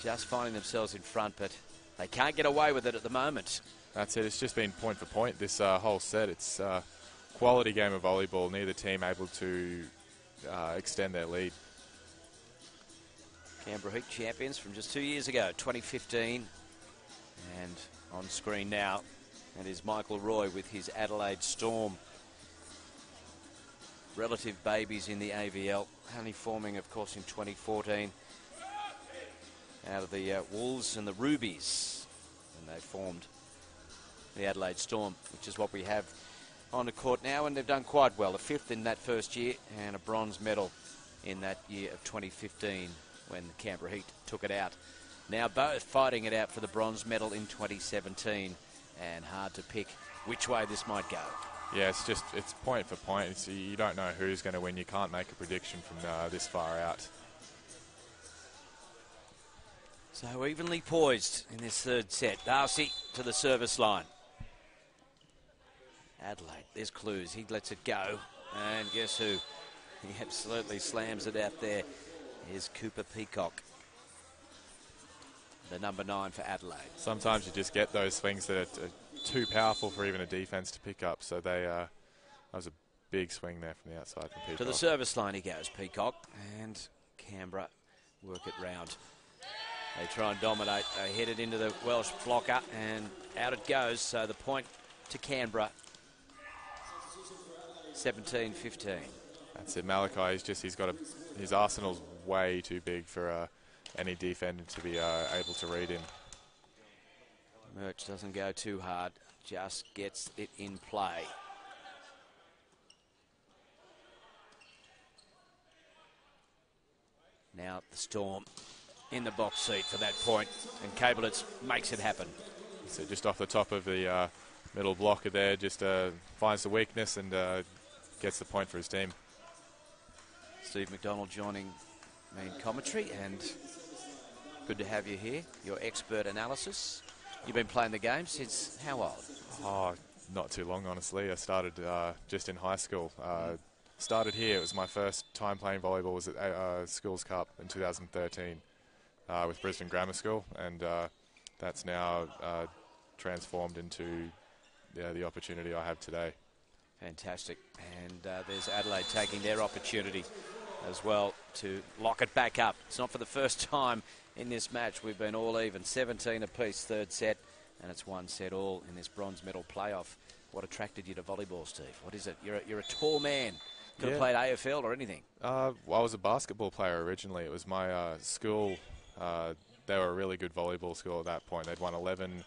just finding themselves in front, but they can't get away with it at the moment. That's it. It's just been point for point this whole set. It's a quality game of volleyball. Neither team able to extend their lead. Canberra Heat champions from just 2 years ago, 2015. And on screen now, that is Michael Roy with his Adelaide Storm. Relative babies in the AVL, only forming, of course, in 2014 out of the Wolves and the Rubies. And they formed the Adelaide Storm, which is what we have on the court now. And they've done quite well. A 5th in that first year and a bronze medal in that year of 2015 when the Canberra Heat took it out. Now both fighting it out for the bronze medal in 2017, and hard to pick which way this might go. Yeah, it's point for point. You don't know who's going to win. You can't make a prediction from this far out. So evenly poised in this third set. Darcy to the service line. Adelaide, there's Clues. He lets it go, and guess who? He absolutely slams it out there. Here's Cooper Peacock, the number 9 for Adelaide. Sometimes you just get those swings that are too powerful for even a defence to pick up. So that was a big swing there from the outside from Peacock. To the service line he goes, Peacock, and Canberra work it round. They try and dominate. They head it into the Welsh blocker, and out it goes. So the point to Canberra, 17-15. That's it. Malachi, his arsenal's way too big for any defender to be able to read him. Murch doesn't go too hard, just gets it in play. Now the Storm in the box seat for that point, and Kablitz makes it happen. So just off the top of the middle blocker there, just finds the weakness and gets the point for his team. Steve McDonald joining me in commentary, and good to have you here. Your expert analysis. You've been playing the game since how old? Oh, not too long, honestly. I started just in high school. Started here. It was my first time playing volleyball. Was at Schools Cup in 2013 with Brisbane Grammar School, and that's now transformed into the opportunity I have today. Fantastic. And there's Adelaide taking their opportunity as well to lock it back up. It's not for the first time in this match. We've been all even, 17 apiece, third set, and it's 1 set all in this bronze medal playoff. What attracted you to volleyball, Steve? What is it? You're a tall man. Could have played AFL or anything. Well, I was a basketball player originally. It was my school. They were a really good volleyball school at that point. They'd won 11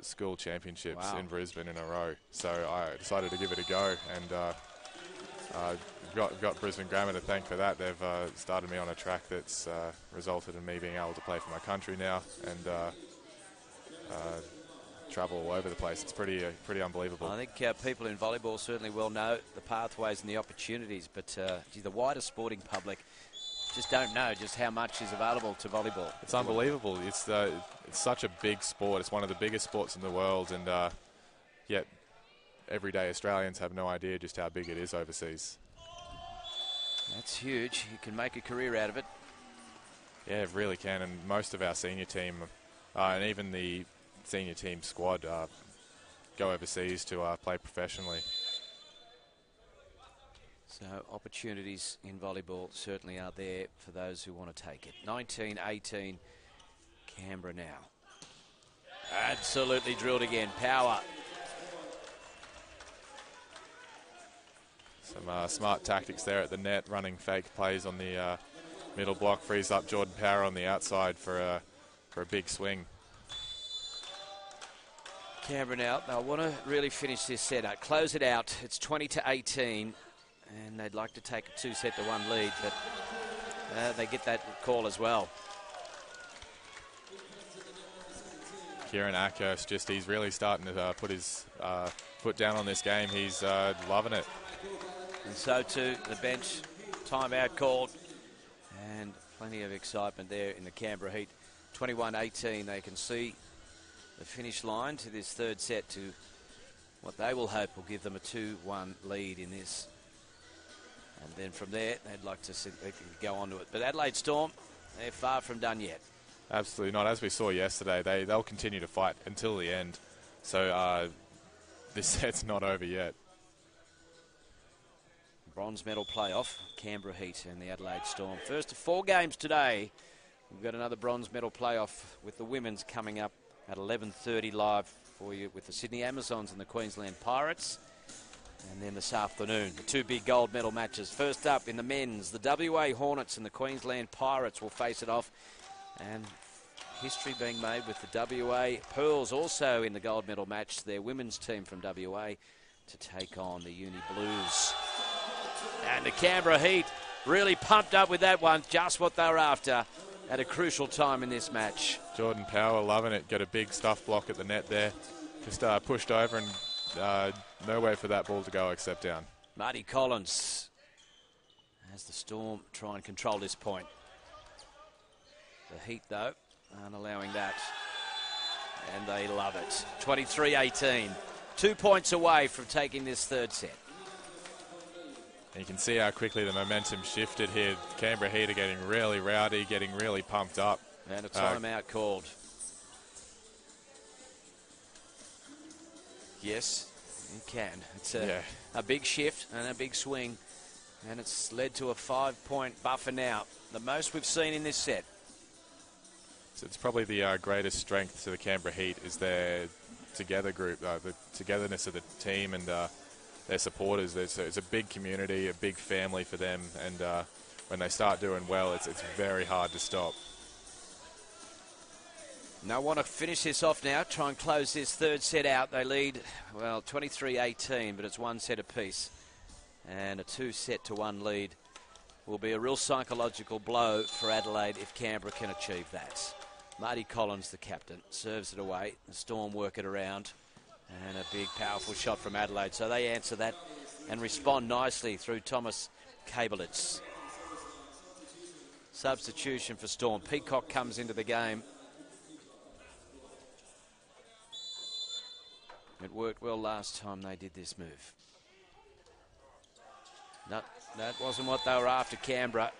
school championships in Brisbane in a row. So I decided to give it a go, and got Brisbane Grammar to thank for that. They've started me on a track that's resulted in me being able to play for my country now and travel all over the place. It's pretty unbelievable. I think people in volleyball certainly will know the pathways and the opportunities, but the wider sporting public just don't know just how much is available to volleyball. It's unbelievable. It's such a big sport. It's one of the biggest sports in the world, and yet everyday Australians have no idea just how big it is overseas. That's huge. You can make a career out of it. Yeah, it really can, and most of our senior team and even the senior team squad go overseas to play professionally. So opportunities in volleyball certainly are there for those who want to take it. 19-18, Canberra now. Absolutely drilled again. Power. Some smart tactics there at the net, running fake plays on the middle block, frees up Jordan Power on the outside for a big swing. Canberra now, they'll want to really finish this set up, close it out. It's 20-18, and they'd like to take a 2-set-to-1 lead, but they get that call as well. Kieran Ackhurst, he's really starting to put his foot down on this game. He's loving it. And so too, the bench, timeout called, and plenty of excitement there in the Canberra Heat. 21-18, they can see the finish line to this third set to what they will hope will give them a 2-1 lead in this. And then from there, they'd like to see if they can go on to it. But Adelaide Storm, they're far from done yet. Absolutely not. As we saw yesterday, they'll continue to fight until the end. So this set's not over yet. Bronze medal playoff, Canberra Heat and the Adelaide Storm. First of 4 games today. We've got another bronze medal playoff with the women's coming up at 11:30 live for you with the Sydney Amazons and the Queensland Pirates. And then this afternoon, the 2 big gold medal matches. First up in the men's, the WA Hornets and the Queensland Pirates will face it off. And history being made with the WA Pearls also in the gold medal match. Their women's team from WA to take on the Uni Blues. And the Canberra Heat really pumped up with that one, just what they were after at a crucial time in this match. Jordan Power loving it. Got a big stuff block at the net there. Just pushed over and nowhere for that ball to go except down. Marty Collins as the Storm try and control this point. The Heat, though, aren't allowing that. And they love it. 23-18. 2 points away from taking this third set. And you can see how quickly the momentum shifted here. Canberra Heat are getting really rowdy, getting really pumped up. And a timeout called. Yes, you can. It's a big shift and a big swing, and it's led to a 5-point buffer now, the most we've seen in this set. So it's probably the greatest strength to the Canberra Heat is their together group, the togetherness of the team and their supporters. It's a big community, a big family for them, and when they start doing well, it's very hard to stop. Now want to finish this off now, try and close this third set out. They lead, well, 23-18, but it's one set apiece. And a 2-set-to-1 lead will be a real psychological blow for Adelaide if Canberra can achieve that. Marty Collins, the captain, serves it away. The Storm work it around. And a big, powerful shot from Adelaide. So they answer that and respond nicely through Thomas Kabelitz. Substitution for Storm. Peacock comes into the game. It worked well last time they did this move. No, that wasn't what they were after, Canberra.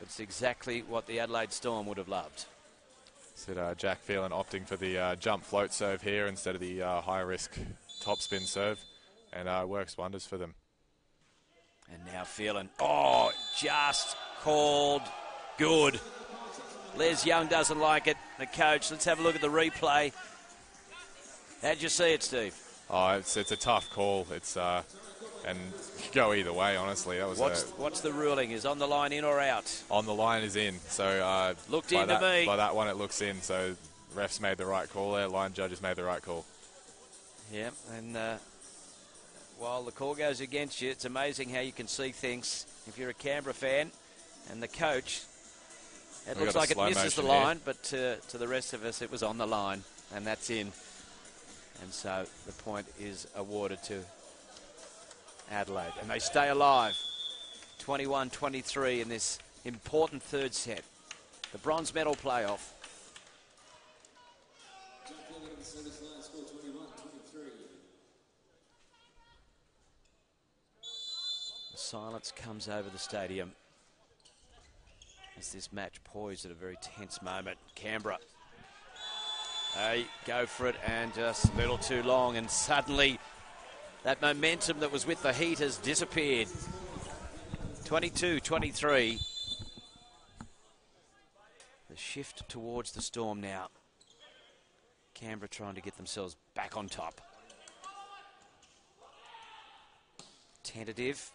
But it's exactly what the Adelaide Storm would have loved. So Jack Phelan opting for the jump float serve here instead of the high-risk topspin serve, and works wonders for them. And now Phelan, just called good. Les Young doesn't like it, the coach. Let's have a look at the replay. How'd you see it, Steve? Oh, it's a tough call. It's and could go either way, honestly. That was what's the ruling? Is on the line in or out? On the line is in. So looked into me. By that one, it looks in. So refs made the right call there. Line judges made the right call. Yeah, and while the call goes against you, it's amazing how you can see things. If you're a Canberra fan and the coach, it looks like it misses the line, here. But to the rest of us, it was on the line, and that's in. And so the point is awarded to Adelaide. And they stay alive. 21-23 in this important third set. The bronze medal playoff. The silence comes over the stadium as this match poised at a very tense moment. Canberra. They go for it and just a little too long, and suddenly that momentum that was with the Heat has disappeared. 22-23. The shift towards the Storm now. Canberra trying to get themselves back on top. Tentative.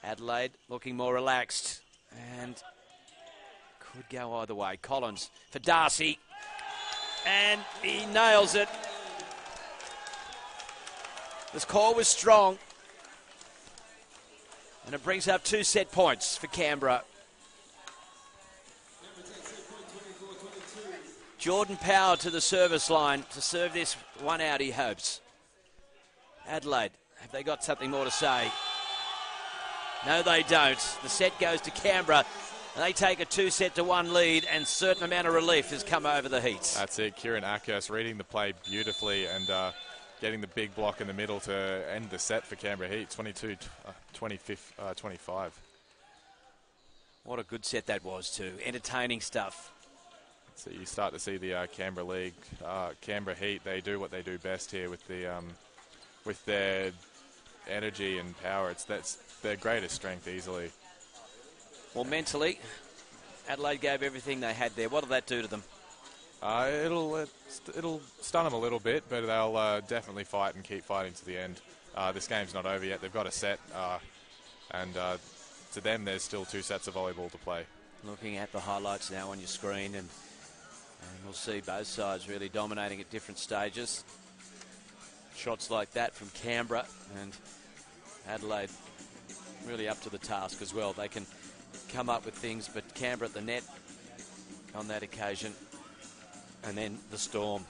Adelaide looking more relaxed and could go either way. Collins for Darcy. And he nails it. This call was strong. And it brings up 2 set points for Canberra. Jordan Power to the service line to serve this one out, he hopes. Adelaide, have they got something more to say? No, they don't. The set goes to Canberra. And they take a 2-set-to-1 lead, and certain amount of relief has come over the Heat. That's it. Kieran Ackers reading the play beautifully and getting the big block in the middle to end the set for Canberra Heat, 22-25. What a good set that was too. Entertaining stuff. So you start to see the Canberra League, Canberra Heat. They do what they do best here with their energy and power. That's their greatest strength easily. Well, mentally, Adelaide gave everything they had there. What did that do to them? It'll stun them a little bit, but they'll definitely fight and keep fighting to the end. This game's not over yet. They've got a set, and to them, there's still 2 sets of volleyball to play. Looking at the highlights now on your screen, and we'll see both sides really dominating at different stages. Shots like that from Canberra, and Adelaide really up to the task as well. They can come up with things, but Canberra at the net on that occasion, and then the Storm.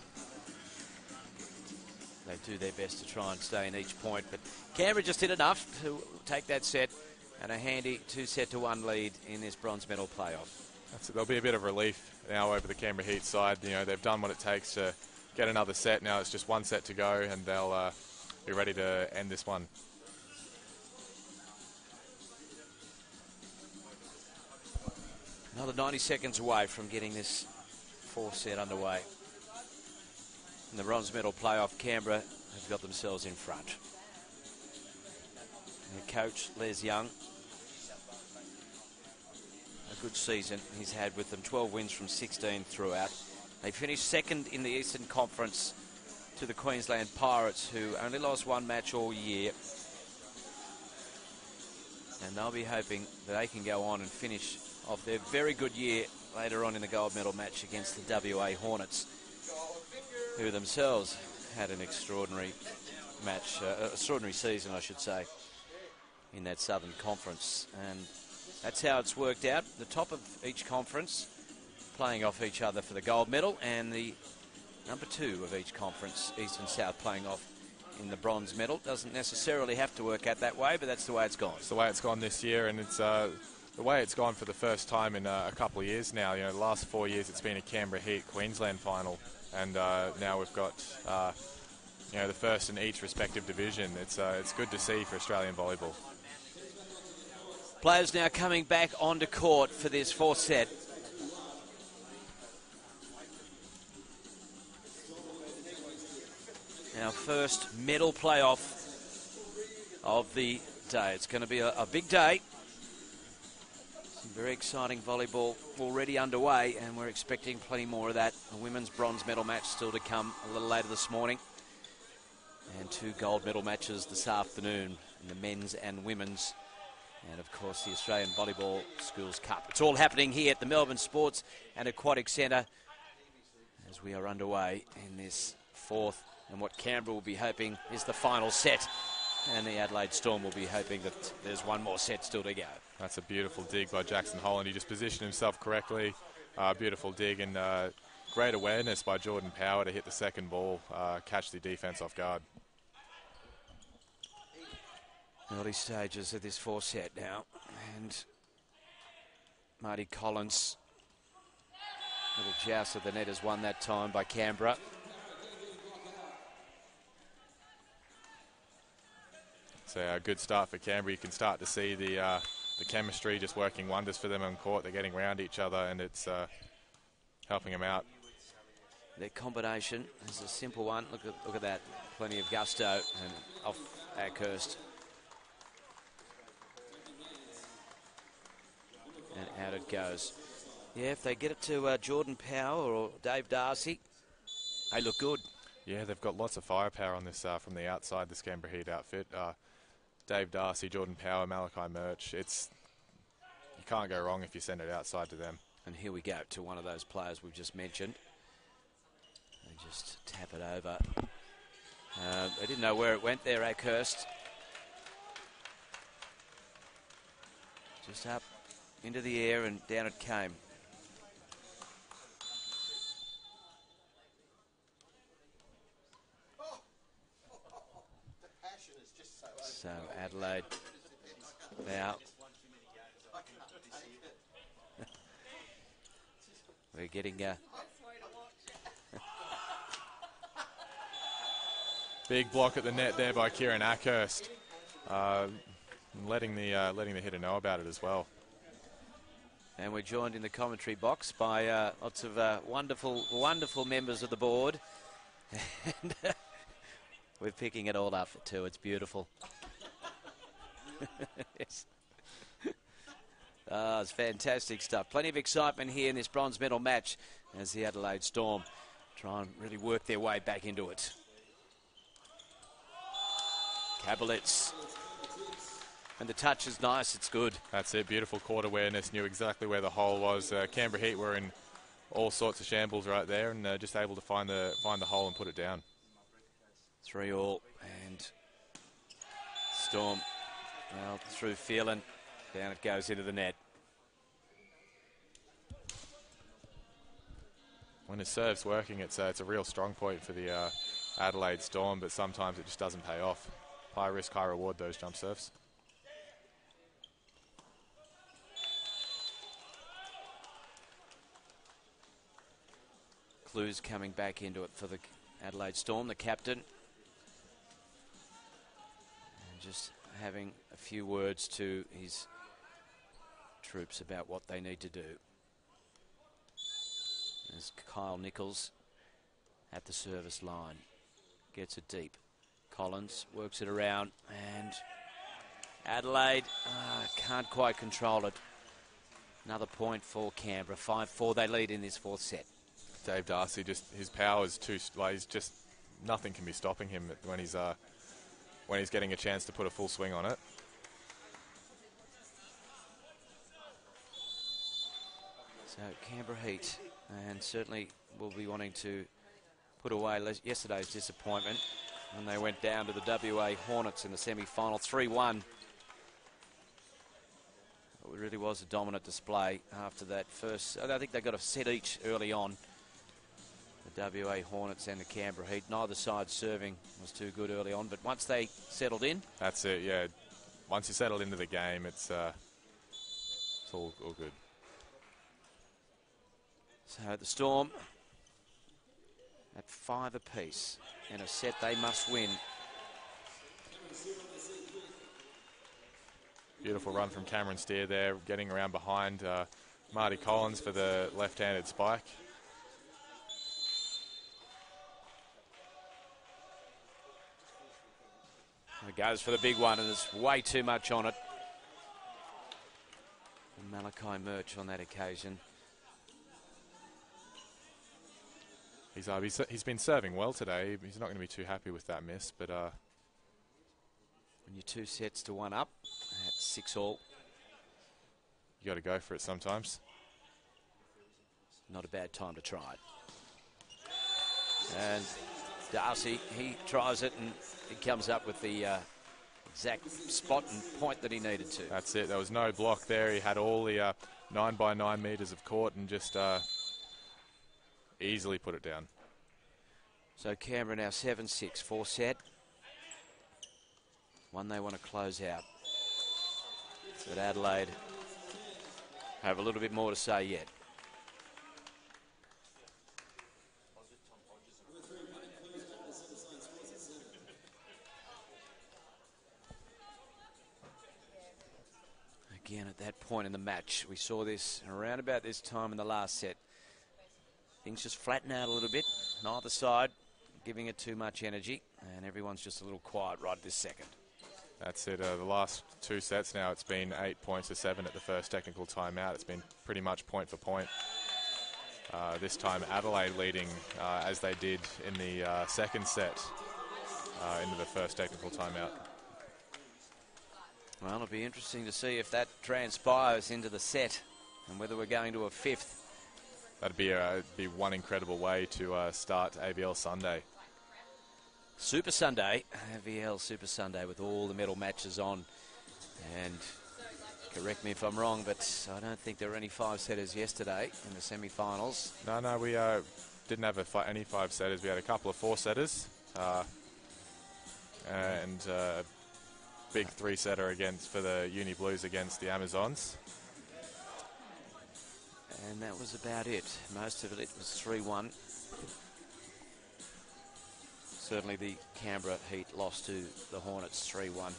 They do their best to try and stay in each point, but Canberra just did enough to take that set and a handy 2-set-to-1 lead in this bronze medal playoff. There'll be a bit of relief now over the Canberra Heat side. You know, they've done what it takes to get another set. Now it's just 1 set to go, and they'll be ready to end this one. Another 90 seconds away from getting this 4th set underway. In the bronze medal playoff, Canberra have got themselves in front. And their coach, Les Young, a good season he's had with them, 12 wins from 16 throughout. They finished second in the Eastern Conference to the Queensland Pirates, who only lost one match all year. And they'll be hoping that they can go on and finish off their very good year later on in the gold medal match against the WA Hornets, who themselves had an extraordinary match, extraordinary season, I should say, in that Southern Conference. And that's how it's worked out. The top of each conference playing off each other for the gold medal, and the number 2 of each conference, East and South, playing off in the bronze medal. Doesn't necessarily have to work out that way, but that's the way it's gone. It's the way it's gone this year, and it's the way it's gone for the first time in a couple of years now. You know, the last 4 years it's been a Canberra Heat Queensland final, and now we've got the first in each respective division. It's good to see for Australian volleyball. Players now coming back onto court for this fourth set. Our first medal playoff of the day. It's going to be a big day. Some very exciting volleyball already underway, and we're expecting plenty more of that. A women's bronze medal match still to come a little later this morning, and 2 gold medal matches this afternoon in the men's and women's, and of course the Australian Volleyball Schools Cup. It's all happening here at the Melbourne Sports and Aquatic Centre as we are underway in this fourth, and what Canberra will be hoping is the final set, and the Adelaide Storm will be hoping that there's one more set still to go. That's a beautiful dig by Jackson Holland. He just positioned himself correctly. Beautiful dig, and great awareness by Jordan Power to hit the second ball, catch the defence off guard. Early stages of this fourth set now, and Marty Collins, little joust of the net is won that time by Canberra. So a good start for Canberra. You can start to see the chemistry just working wonders for them on court. They're getting around each other, and it's helping them out. Their combination is a simple one. Look at that. Plenty of gusto, and off Ackhurst. And out it goes. Yeah, if they get it to Jordan Power or Dave Darcy, they look good. Yeah, they've got lots of firepower on this from the outside, this Canberra Heat outfit. Dave Darcy, Jordan Power, Malachi Murch. You can't go wrong if you send it outside to them. And here we go to one of those players we've just mentioned. They just tap it over. They didn't know where it went there, Ackhurst. Just up into the air and down it came. So Adelaide now. We're getting big block at the net there by Kieran Ackhurst, letting the hitter know about it as well. And we're joined in the commentary box by lots of wonderful members of the board. And we're picking it all up too. It's beautiful. Yes. It's fantastic stuff. Plenty of excitement here in this bronze medal match as the Adelaide Storm try and really work their way back into it. Kabalitz. And the touch is nice, it's good. That's it, beautiful court awareness, knew exactly where the hole was. Canberra Heat were in all sorts of shambles right there, and just able to find the hole and put it down. 3-all, and Storm now through Phelan. Down it goes into the net. When his serve's working, it's a real strong point for the Adelaide Storm, but sometimes it just doesn't pay off. High risk, high reward, those jump serves. Clues coming back into it for the Adelaide Storm, the captain. And just having a few words to his troops about what they need to do. As Kyle Nichols at the service line. Gets it deep. Collins works it around, and Adelaide can't quite control it. Another point for Canberra. 5-4 they lead in this fourth set. Dave Darcy, just his power is too. Like, he's just nothing can be stopping him when he's getting a chance to put a full swing on it. So Canberra Heat, and certainly will be wanting to put away yesterday's disappointment when they went down to the WA Hornets in the semi-final 3-1. It really was a dominant display after that first. I think they got a set each early on. The WA Hornets and the Canberra Heat. Neither side serving was too good early on, but once they settled in. That's it, yeah. Once you settle into the game, it's all good. So the Storm at 5 apiece in a set they must win. Beautiful run from Cameron Steer there, getting around behind Marty Collins for the left-handed spike. He goes for the big one, and there's way too much on it. And Malachi Murch on that occasion. He's been serving well today. He's not going to be too happy with that miss, but when you're 2 sets to 1 up at 6-all, you got to go for it sometimes. not a bad time to try it. And Darcy, he tries it, and he comes up with the exact spot and point that he needed to. That's it. There was no block there. He had all the 9 by 9 metres of court and just easily put it down. So Canberra now 7-6, 4 set. One they want to close out. But Adelaide have a little bit more to say yet. Again, at that point in the match, we saw this around about this time in the last set. Things just flatten out a little bit. Neither side giving it too much energy, and everyone's just a little quiet right this second. That's it. The last 2 sets now, it's been 8 points to 7 at the first technical timeout. It's been pretty much point for point. This time Adelaide leading as they did in the second set into the first technical timeout. Well, it'll be interesting to see if that transpires into the set and whether we're going to a 5th. That'd be one incredible way to start AVL Sunday. Super Sunday, AVL Super Sunday with all the medal matches on. And correct me if I'm wrong, but I don't think there were any 5-setters yesterday in the semi-finals. No, we didn't have any 5-setters. We had a couple of 4-setters and a big 3-setter for the Uni Blues against the Amazons. And that was about it. Most of it was 3-1. Certainly the Canberra Heat lost to the Hornets 3-1.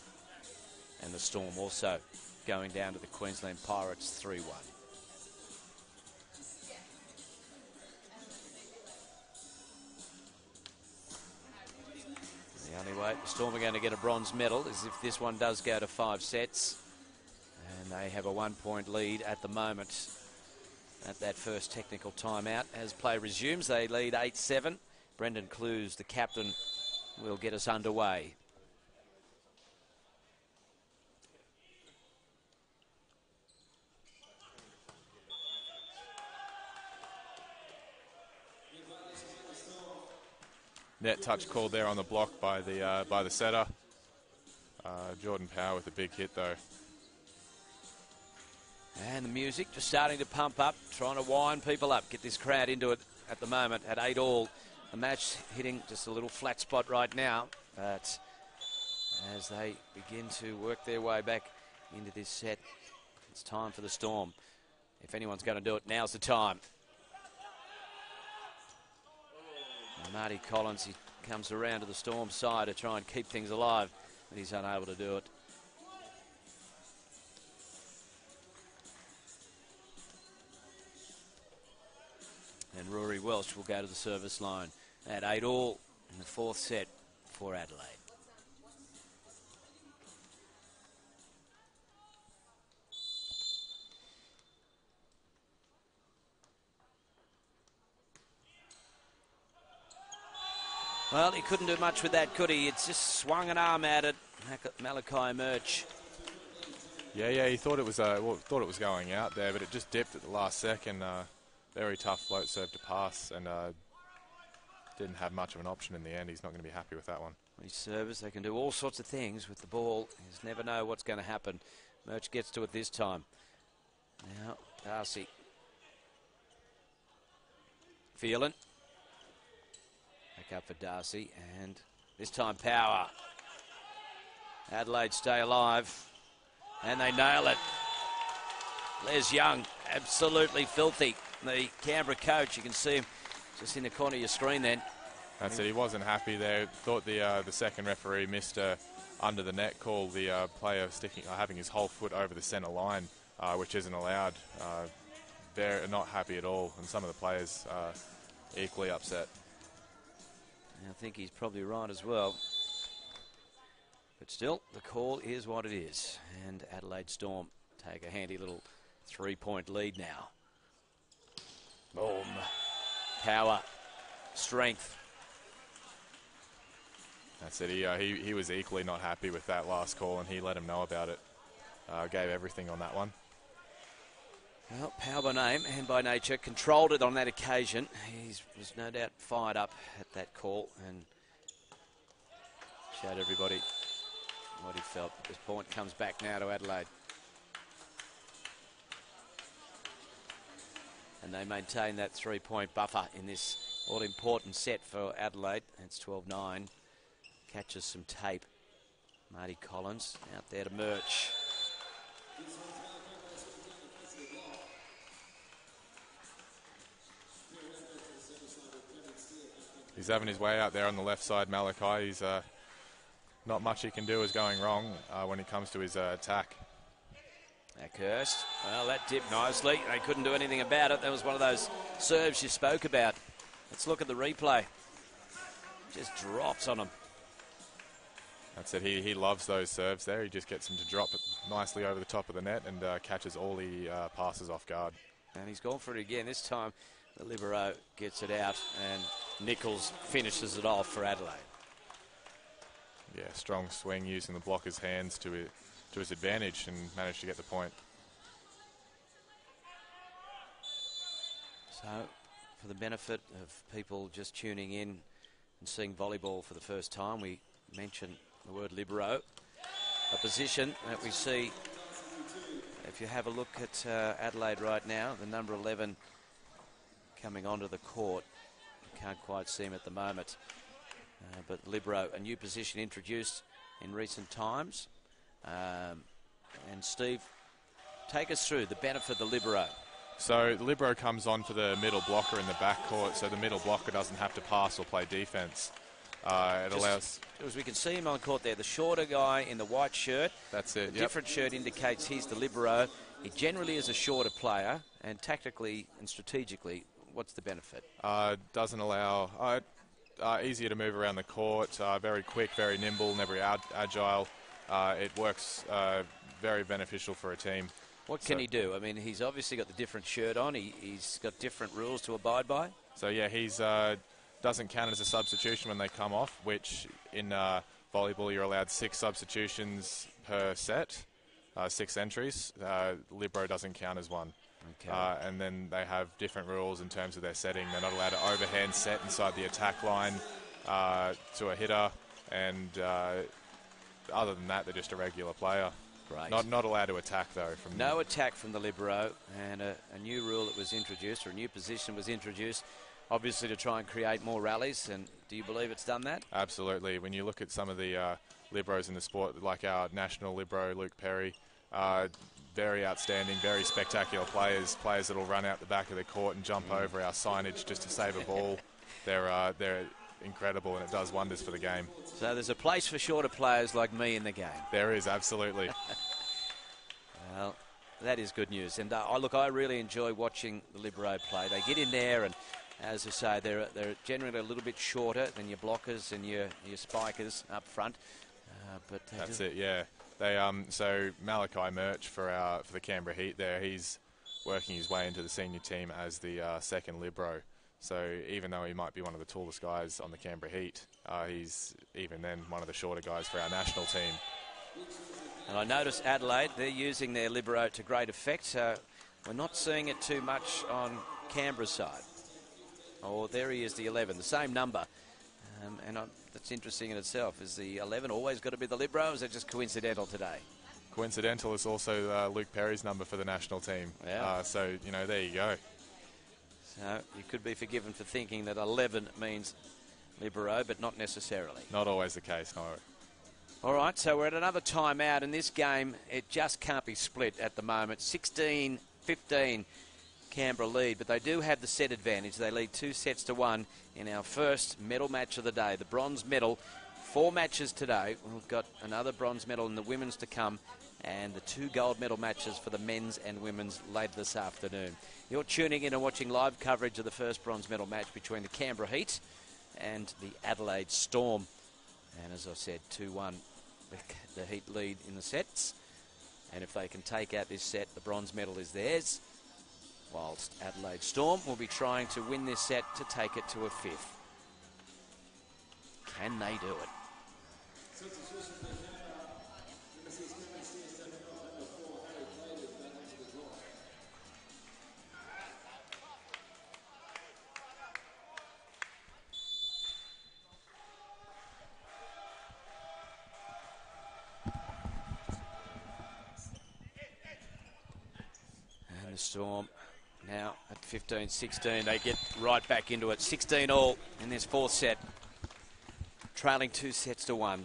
And the Storm also going down to the Queensland Pirates 3-1. The only way the Storm are going to get a bronze medal is if this one does go to 5 sets. And they have a 1-point lead at the moment at that first technical timeout. As play resumes, they lead 8-7. Brendan Clues, the captain, will get us underway. Net touch called there on the block by the setter. Jordan Power with a big hit though. And the music just starting to pump up, trying to wind people up, get this crowd into it at the moment at 8-all. The match hitting just a little flat spot right now, but as they begin to work their way back into this set, it's time for the Storm. If anyone's going to do it, now's the time. And Marty Collins, he comes around to the Storm side to try and keep things alive, but he's unable to do it. And Rory Welsh will go to the service line. at 8-all in the fourth set for Adelaide. Well, he couldn't do much with that, could he? It's just swung an arm at it, Malachi Murch. Yeah, he thought it was going out there, but it just dipped at the last second. Very tough float serve to pass, and didn't have much of an option in the end. He's not going to be happy with that one. These servers, they can do all sorts of things with the ball. You just never know what's going to happen. Murch gets to it this time. Now, Darcy. Phelan. Back up for Darcy, and this time Power. Adelaide stay alive, and they nail it. Les Young, absolutely filthy. The Canberra coach, you can see him just in the corner of your screen then. That's it, he wasn't happy there. Thought the second referee missed a under the net call, the player having his whole foot over the centre line, which isn't allowed. They're not happy at all, and some of the players are equally upset. I think he's probably right as well. But still, the call is what it is. And Adelaide Storm take a handy little 3-point lead now. Boom. Power. Strength. That's it. He was equally not happy with that last call, and he let him know about it. Gave everything on that one. Well, Power by name and by nature controlled it on that occasion. He was no doubt fired up at that call and showed everybody what he felt. This point comes back now to Adelaide. And they maintain that 3-point buffer in this all-important set for Adelaide. It's 12-9. Catches some tape. Marty Collins out there to Murch. He's having his way out there on the left side, Malachi. He's not much he can do is going wrong when it comes to his attack. Ackhurst. Well, that dipped nicely. They couldn't do anything about it. That was one of those serves you spoke about. Let's look at the replay. Just drops on him. That's it. He loves those serves there. He just gets them to drop it nicely over the top of the net and catches all the passes off guard. And he's gone for it again. This time the libero gets it out and Nichols finishes it off for Adelaide. Yeah, strong swing using the blocker's hands to his advantage and managed to get the point. So, for the benefit of people just tuning in and seeing volleyball for the first time, we mention the word libero, a position that we see. If you have a look at Adelaide right now, the number 11 coming onto the court. You can't quite see him at the moment. But libero, a new position introduced in recent times. And Steve, take us through the benefit of the libero. So the libero comes on for the middle blocker in the backcourt, so the middle blocker doesn't have to pass or play defence. It allows... As we can see him on court there, the shorter guy in the white shirt. That's it, The different shirt indicates he's the libero. He generally is a shorter player, and tactically and strategically, what's the benefit? Doesn't allow... easier to move around the court, very quick, very nimble, never agile. It works very beneficial for a team. What can he do? I mean, he's obviously got the different shirt on. He's got different rules to abide by. So, yeah, he's doesn't count as a substitution when they come off, which in volleyball you're allowed 6 substitutions per set, 6 entries. Libero doesn't count as one. Okay. And then they have different rules in terms of their setting. They're not allowed to overhand set inside the attack line to a hitter, and other than that, they're just a regular player. Right. Not allowed to attack, though. No attack from the libero, and a new rule that was introduced, or a new position was introduced, obviously to try and create more rallies. And do you believe it's done that? Absolutely. When you look at some of the liberos in the sport, like our national libero, Luke Perry, very outstanding, very spectacular players that will run out the back of the court and jump over our signage just to save a ball. They're incredible, and it does wonders for the game. So there's a place for shorter players like me in the game. There is, absolutely. Well, that is good news. And look, I really enjoy watching the libero play. They get in there and As I say, they're generally a little bit shorter than your blockers and your spikers up front. But that's it, yeah. They so Malachi Murch for the Canberra Heat there, he's working his way into the senior team as the second libero. So even though he might be one of the tallest guys on the Canberra Heat, he's even then one of the shorter guys for our national team. And I notice Adelaide, they're using their libero to great effect. We're not seeing it too much on Canberra's side. Oh, there he is, the 11, the same number. That's interesting in itself. Is the 11 always got to be the libero, or is it just coincidental today? Coincidental is also Luke Perry's number for the national team. Yeah. So, you know, there you go. So you could be forgiven for thinking that 11 means libero, but not necessarily. Not always the case, no. All right, so we're at another timeout in this game. It just can't be split at the moment. 16-15 Canberra lead, but they do have the set advantage. They lead 2-1 in our first medal match of the day, the bronze medal. 4 matches today. We've got another bronze medal in the women's to come, and the 2 gold medal matches for the men's and women's later this afternoon. You're tuning in and watching live coverage of the first bronze medal match between the Canberra Heat and the Adelaide Storm. And as I said, 2-1, the Heat lead in the sets. And if they can take out this set, the bronze medal is theirs. Whilst Adelaide Storm will be trying to win this set to take it to a 5th. Can they do it? And the Storm now at 15-16, they get right back into it. 16-all in this 4th set. Trailing 2-1.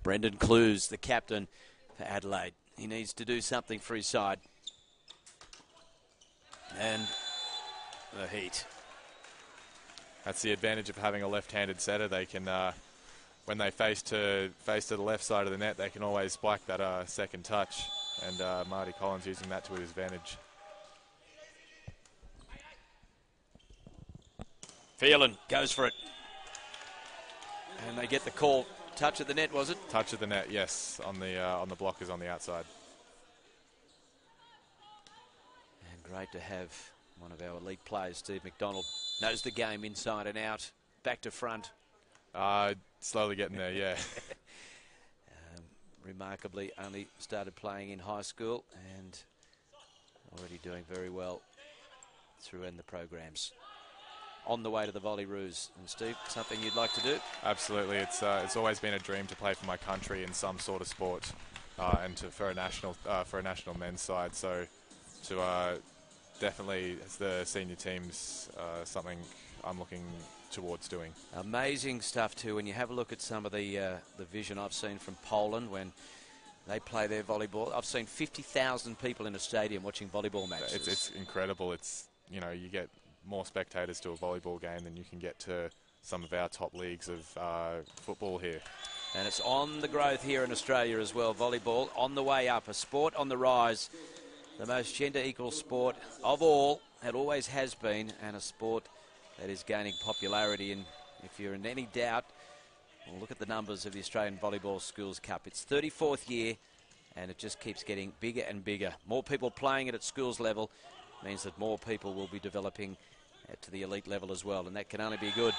Brendan Clues, the captain for Adelaide. He needs to do something for his side. And the Heat. That's the advantage of having a left-handed setter. They can, when they face to the left side of the net, they can always spike that second touch. And Marty Collins using that to his advantage. Phelan goes for it. And they get the call. Touch at the net, was it? Touch at the net, yes, on the blockers on the outside. And great to have one of our elite players, Steve McDonald, knows the game inside and out, back to front. Slowly getting there, yeah. Remarkably, only started playing in high school and already doing very well through in the programs. On the way to the Volley Roos. And Steve, something you'd like to do? Absolutely. It's always been a dream to play for my country in some sort of sport, and for a national men's side. So to definitely as the senior teams, something I'm looking towards doing. Amazing stuff too. When you have a look at some of the vision I've seen from Poland when they play their volleyball, I've seen 50,000 people in a stadium watching volleyball matches. It's incredible. It's, you know, you get more spectators to a volleyball game than you can get to some of our top leagues of football here. And it's on the growth here in Australia as well. Volleyball on the way up, a sport on the rise, the most gender equal sport of all. It always has been, and a sport that is gaining popularity. And if you're in any doubt, well, look at the numbers of the Australian Volleyball Schools Cup. It's 34th year, and it just keeps getting bigger and bigger. More people playing it at schools level means that more people will be developing to the elite level as well, and that can only be good.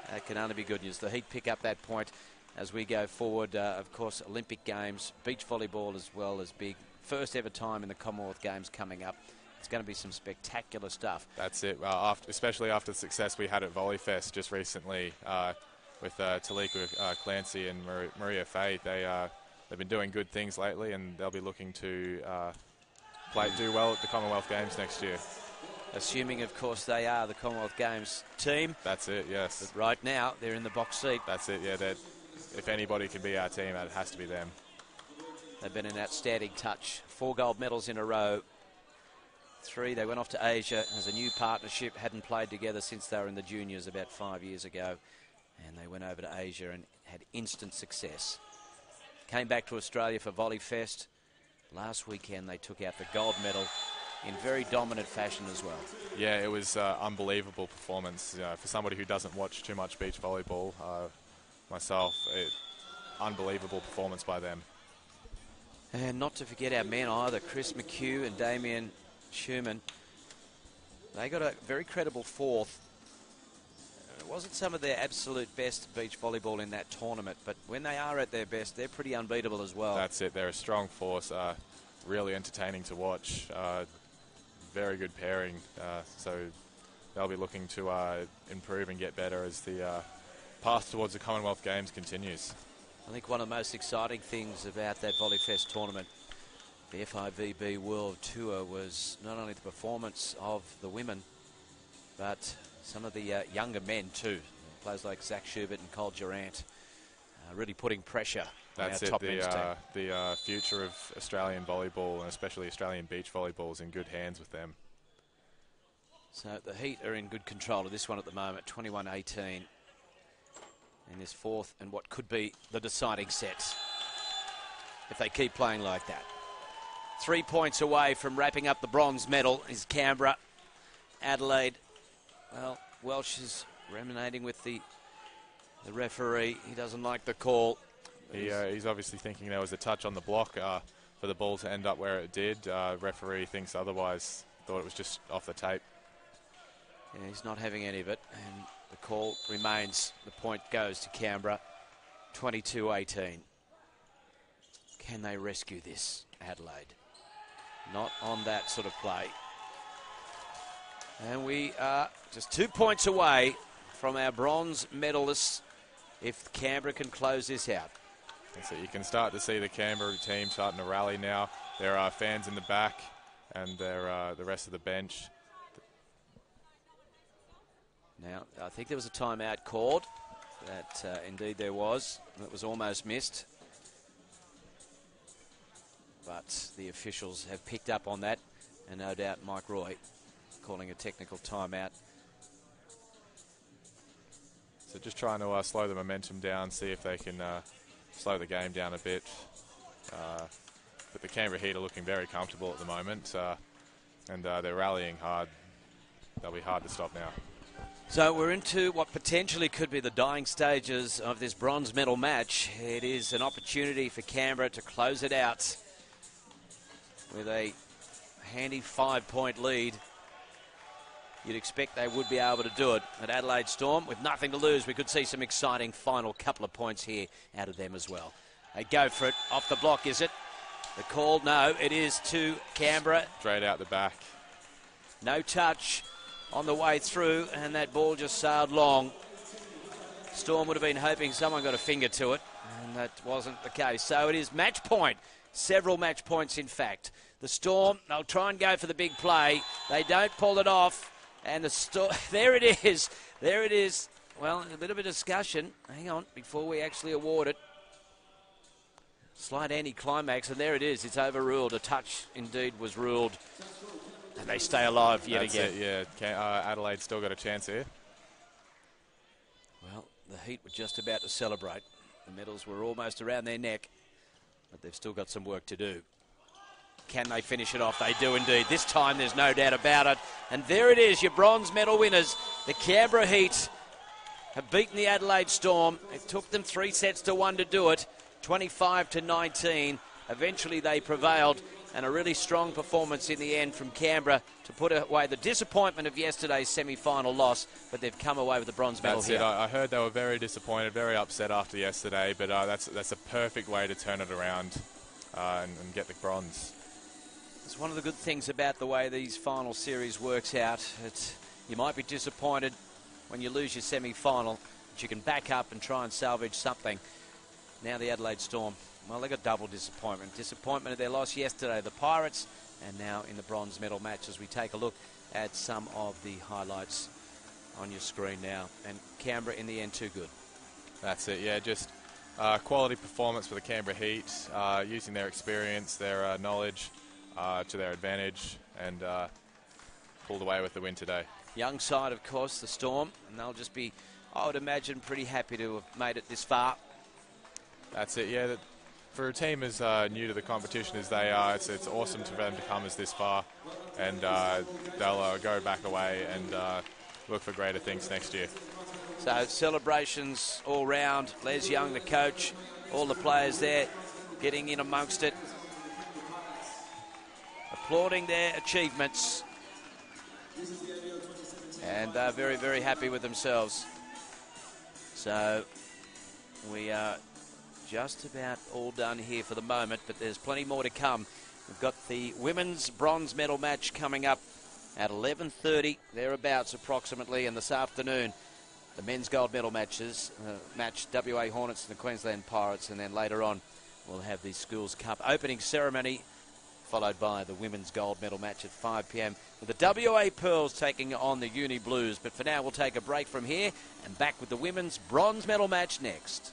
That can only be good news. The Heat pick up that point as we go forward. Of course, Olympic Games, beach volleyball as well as big. First ever time in the Commonwealth Games coming up. It's going to be some spectacular stuff. That's it, especially after the success we had at VolleyFest just recently with Talika Clancy and Maria Fay. They've been doing good things lately, and they'll be looking to do well at the Commonwealth Games next year. Assuming, of course, they are the Commonwealth Games team. That's it, yes. But right now, they're in the box seat. That's it, yeah. If anybody can be our team, it has to be them. They've been an outstanding touch. 4 gold medals in a row. 3, they went off to Asia as a new partnership. Hadn't played together since they were in the juniors about 5 years ago. And they went over to Asia and had instant success. Came back to Australia for Volley Fest. Last weekend they took out the gold medal in very dominant fashion as well. Yeah, it was unbelievable performance. For somebody who doesn't watch too much beach volleyball, myself, unbelievable performance by them. And not to forget our men either, Chris McHugh and Damien Schumann. They got a very credible fourth. It wasn't some of their absolute best beach volleyball in that tournament, but when they are at their best, they're pretty unbeatable as well. That's it. They're a strong force, really entertaining to watch. Very good pairing, so they'll be looking to improve and get better as the path towards the Commonwealth Games continues. I think one of the most exciting things about that Volley Fest tournament, the FIVB World Tour, was not only the performance of the women, but some of the younger men too. Players like Zach Schubert and Cole Durant really putting pressure on our top men's team. The future of Australian volleyball, and especially Australian beach volleyball, is in good hands with them. So the Heat are in good control of this one at the moment, 21-18. In this fourth and what could be the deciding set if they keep playing like that. 3 points away from wrapping up the bronze medal is Canberra. Adelaide, well, Welsh is ruminating with the referee. He doesn't like the call. He's obviously thinking there was a touch on the block for the ball to end up where it did. Referee thinks otherwise, thought it was just off the tape. Yeah, he's not having any of it, and the call remains. The point goes to Canberra, 22-18. Can they rescue this, Adelaide? Not on that sort of play. And we are just 2 points away from our bronze medalists if Canberra can close this out. So you can start to see the Canberra team starting to rally now. There are fans in the back, and there are the rest of the bench. Now, I think there was a timeout called. That indeed there was. It was almost missed. But the officials have picked up on that, and no doubt Mike Roy calling a technical timeout. So just trying to slow the momentum down, see if they can slow the game down a bit. But the Canberra Heat are looking very comfortable at the moment, and they're rallying hard. They'll be hard to stop now. So we're into what potentially could be the dying stages of this bronze medal match. It is an opportunity for Canberra to close it out with a handy 5-point lead. You'd expect they would be able to do it. At Adelaide Storm, with nothing to lose, we could see some exciting final couple of points here out of them as well. They go for it. Off the block, is it? The call, no, it is to Canberra. Straight out the back. No touch on the way through, and that ball just sailed long. Storm would have been hoping someone got a finger to it, and that wasn't the case. So it is match point. Several match points, in fact. The Storm, they'll try and go for the big play. They don't pull it off. And the Storm, there it is. There it is. Well, a bit of a discussion. Hang on, before we actually award it. Slight anticlimax, and there it is. It's overruled. A touch, indeed, was ruled. And they stay alive yet again. It, yeah. Adelaide still got a chance here. Well, the Heat were just about to celebrate. The medals were almost around their neck, but they've still got some work to do. Can they finish it off? They do indeed. This time there's no doubt about it. And there it is, your bronze medal winners. The Canberra Heat have beaten the Adelaide Storm. It took them 3-1 to do it, 25-19. Eventually they prevailed, and a really strong performance in the end from Canberra to put away the disappointment of yesterday's semi-final loss, but they've come away with the bronze medal here. That's it. I heard they were very disappointed, very upset after yesterday, but that's a perfect way to turn it around and get the bronze. It's one of the good things about the way these final series works out. You might be disappointed when you lose your semi-final, but you can back up and try and salvage something. Now the Adelaide Storm, well, they got double disappointment. Disappointment of their loss yesterday, the Pirates, and now in the bronze medal match as we take a look at some of the highlights on your screen now. And Canberra, in the end, too good. That's it, yeah, just quality performance for the Canberra Heat, using their experience, their knowledge to their advantage, and pulled away with the win today. Young side, of course, the Storm, and they'll just be I would imagine pretty happy to have made it this far. That's it, yeah. For a team as new to the competition as they are, it's awesome for them to come as this far, and they'll go back away and look for greater things next year. So celebrations all round. Les Young, the coach, all the players there getting in amongst it, applauding their achievements, and they're very, very happy with themselves. So we are just about all done here for the moment, but there's plenty more to come. We've got the women's bronze medal match coming up at 11:30, thereabouts approximately, and this afternoon the men's gold medal matches, match WA Hornets and the Queensland Pirates, and then later on we'll have the Schools Cup opening ceremony, followed by the women's gold medal match at 5 p.m. with the WA Pearls taking on the Uni Blues. But for now, we'll take a break from here and back with the women's bronze medal match next.